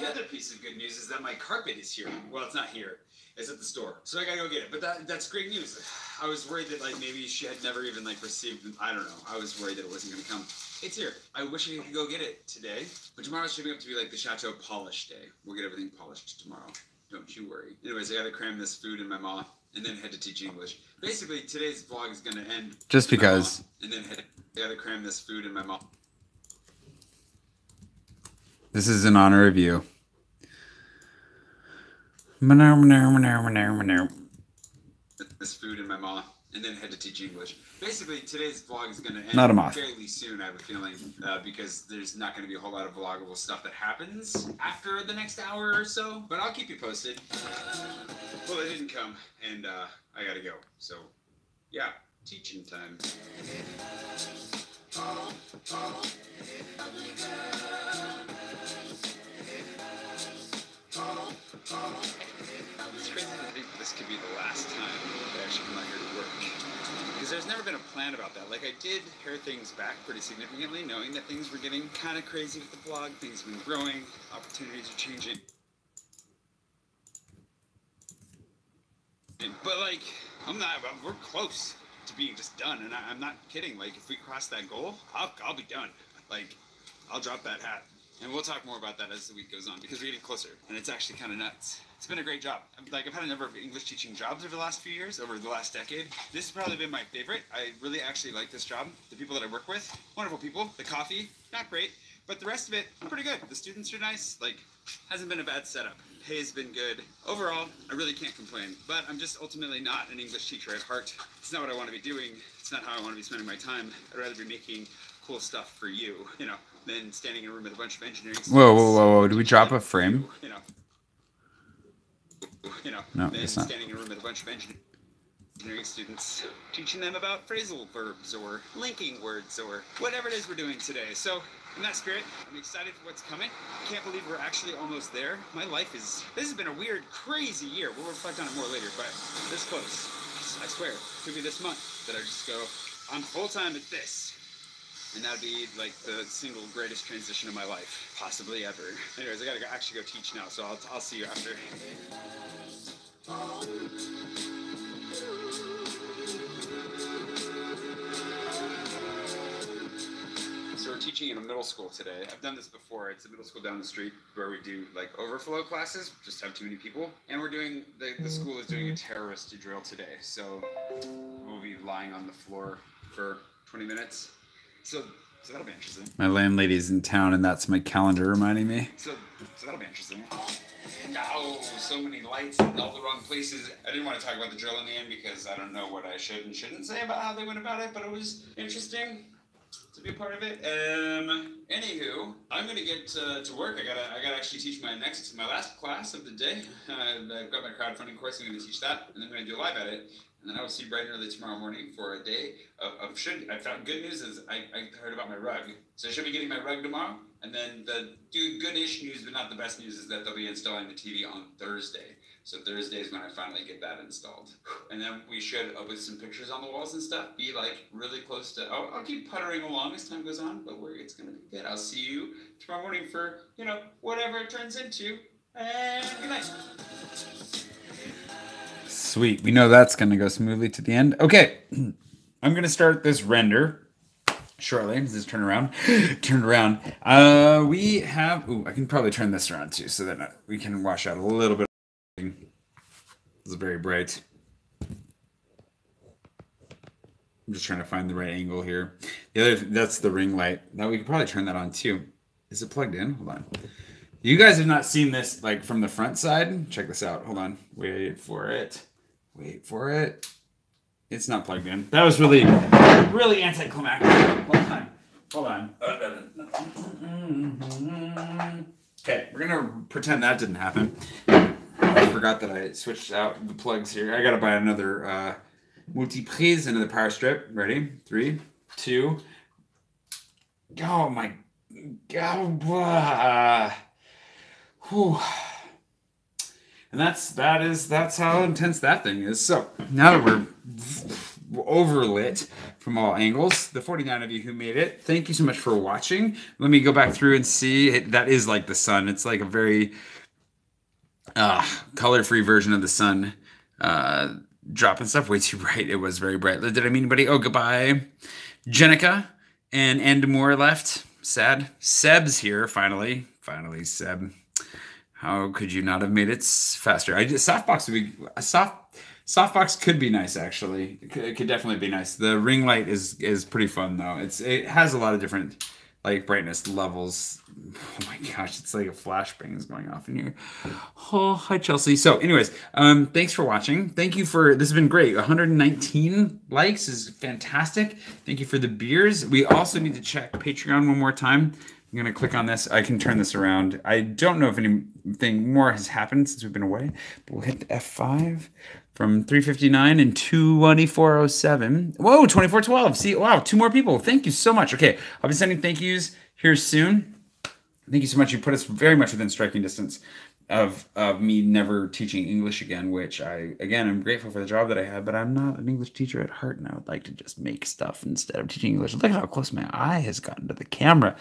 The other piece of good news is that my carpet is here. Well, it's not here. It's at the store. So I gotta go get it. But that's great news. I was worried that like maybe she had never even like received. I don't know. I was worried that it wasn't gonna come. It's here. I wish I could go get it today. But tomorrow's shaping up to be like the Chateau polish day. We'll get everything polished tomorrow. Don't you worry. Anyways, I gotta cram this food in my mouth and then head to teach English. Basically, today's vlog is gonna end just because. And then I gotta cram this food in my mouth. This is in honor of you. This food in my mouth and then head to teach English. Basically, today's vlog is going to Not a end moth. fairly soon, I have a feeling, because there's not going to be a whole lot of vloggable stuff that happens after the next hour or so, but I'll keep you posted. Well, it didn't come, and I got to go. So, yeah, teaching time. It's crazy to think this could be the last time I actually come out here to work. Because there's never been a plan about that. Like, I did pare things back pretty significantly, knowing that things were getting kind of crazy with the blog. Things have been growing. Opportunities are changing. But, like, we're close to being just done. And I'm not kidding. Like, if we cross that goal, I'll be done. Like, I'll drop that hat. And we'll talk more about that as the week goes on because we're getting closer. And it's actually kind of nuts. It's been a great job. Like, I've had a number of English teaching jobs over the last few years, over the last decade. This has probably been my favorite. I really actually like this job. The people that I work with, wonderful people. The coffee, not great, but the rest of it, pretty good. The students are nice. Like, hasn't been a bad setup. Pay's been good. Overall, I really can't complain, but I'm just ultimately not an English teacher at heart. It's not what I want to be doing. It's not how I want to be spending my time. I'd rather be making cool stuff for you, you know, than standing in a room with a bunch of engineering students. Whoa. Did we drop a frame? You know, no, than it's not. standing in a room with a bunch of engineering students, teaching them about phrasal verbs or linking words or whatever it is we're doing today. So in that spirit, I'm excited for what's coming. I can't believe we're actually almost there. My life this has been a weird, crazy year. We'll reflect on it more later, but this close. I swear, it could be this month that I just go, I'm full-time at this. And that'd be like the single greatest transition of my life, possibly ever. Anyways, I gotta actually go teach now, so I'll see you after. So we're teaching in a middle school today. I've done this before. It's a middle school down the street where we do like overflow classes, just have too many people. And we're doing, the school is doing a terrorist drill today. So we'll be lying on the floor for 20 minutes. So that'll be interesting. My landlady's in town, and that's my calendar reminding me. So that'll be interesting. Oh, so many lights in all the wrong places. I didn't want to talk about the drill in the end because I don't know what I should and shouldn't say about how they went about it, but it was interesting to be a part of it. Anywho, I'm gonna get to work. I gotta actually teach my last class of the day. I've got my crowdfunding course. I'm gonna teach that, and then I'm gonna do a live edit. And then I will see you bright and early tomorrow morning for a day of I found good news is I heard about my rug. So I should be getting my rug tomorrow. And then the goodish news, but not the best news, is that they'll be installing the TV on Thursday. So Thursday is when I finally get that installed. And then we should, with some pictures on the walls and stuff, be like really close to, I'll keep puttering along as time goes on, but it's going to be good. I'll see you tomorrow morning for, whatever it turns into. And good night. Sweet. We know that's going to go smoothly to the end. Okay. I'm going to start this render shortly. Does this turn around? Turn around. We have... Ooh, I can probably turn this around too so that we can wash out a little bit. It's very bright. I'm just trying to find the right angle here. That's the ring light. Now we could probably turn that on too. Is it plugged in? Hold on. You guys have not seen this like from the front side. Check this out. Hold on. Wait for it. Wait for it. It's not plugged in. That was really anticlimactic. Hold on. Okay, we're gonna pretend that didn't happen. I forgot that I switched out the plugs here. I gotta buy another multi-prise, another power strip. Ready? 3, 2. Oh my God. Whew. And that's how intense that thing is. So now that we're overlit from all angles, the 49 of you who made it, thank you so much for watching. Let me go back through and see. That is like the sun. It's like a very color-free version of the sun. Dropping stuff way too bright. It was very bright. Did I mean anybody? Oh, goodbye. Jenica and more left. Sad. Seb's here finally. Finally, Seb. How could you not have made it faster? Softbox would be softbox could be nice actually. It could definitely be nice. The ring light is pretty fun though. It has a lot of different like brightness levels. Oh my gosh, it's like a flashbang is going off in here. Oh, hi Chelsea. So anyways, thanks for watching. Thank you for this has been great. 119 likes is fantastic. Thank you for the beers. We also need to check Patreon one more time. I'm going to click on this. I can turn this around. I don't know if anything more has happened since we've been away, but we'll hit the F5 from 359 and 22407. Whoa, 2412. See, wow, 2 more people. Thank you so much. Okay, I'll be sending thank yous here soon. Thank you so much. You put us very much within striking distance of me never teaching English again, which I'm grateful for the job that I had, but I'm not an English teacher at heart, and I would like to just make stuff instead of teaching English. Look at how close my eye has gotten to the camera.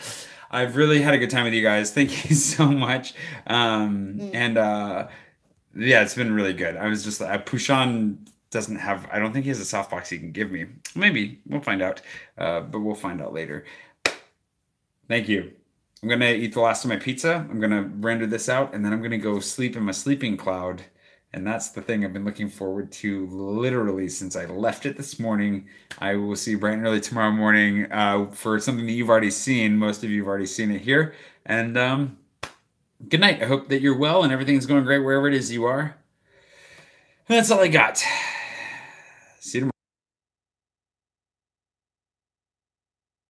I've really had a good time with you guys. Thank you so much. Yeah, it's been really good. I was just Pushan doesn't have, I don't think he has a softbox he can give me. Maybe, we'll find out, but we'll find out later. Thank you. I'm gonna eat the last of my pizza. I'm gonna render this out, and then I'm gonna go sleep in my sleeping cloud. And that's the thing I've been looking forward to literally since I left it this morning. I will see you bright and early tomorrow morning for something that you've already seen. Most of you have already seen it here. And good night. I hope that you're well and everything's going great wherever it is you are. And that's all I got.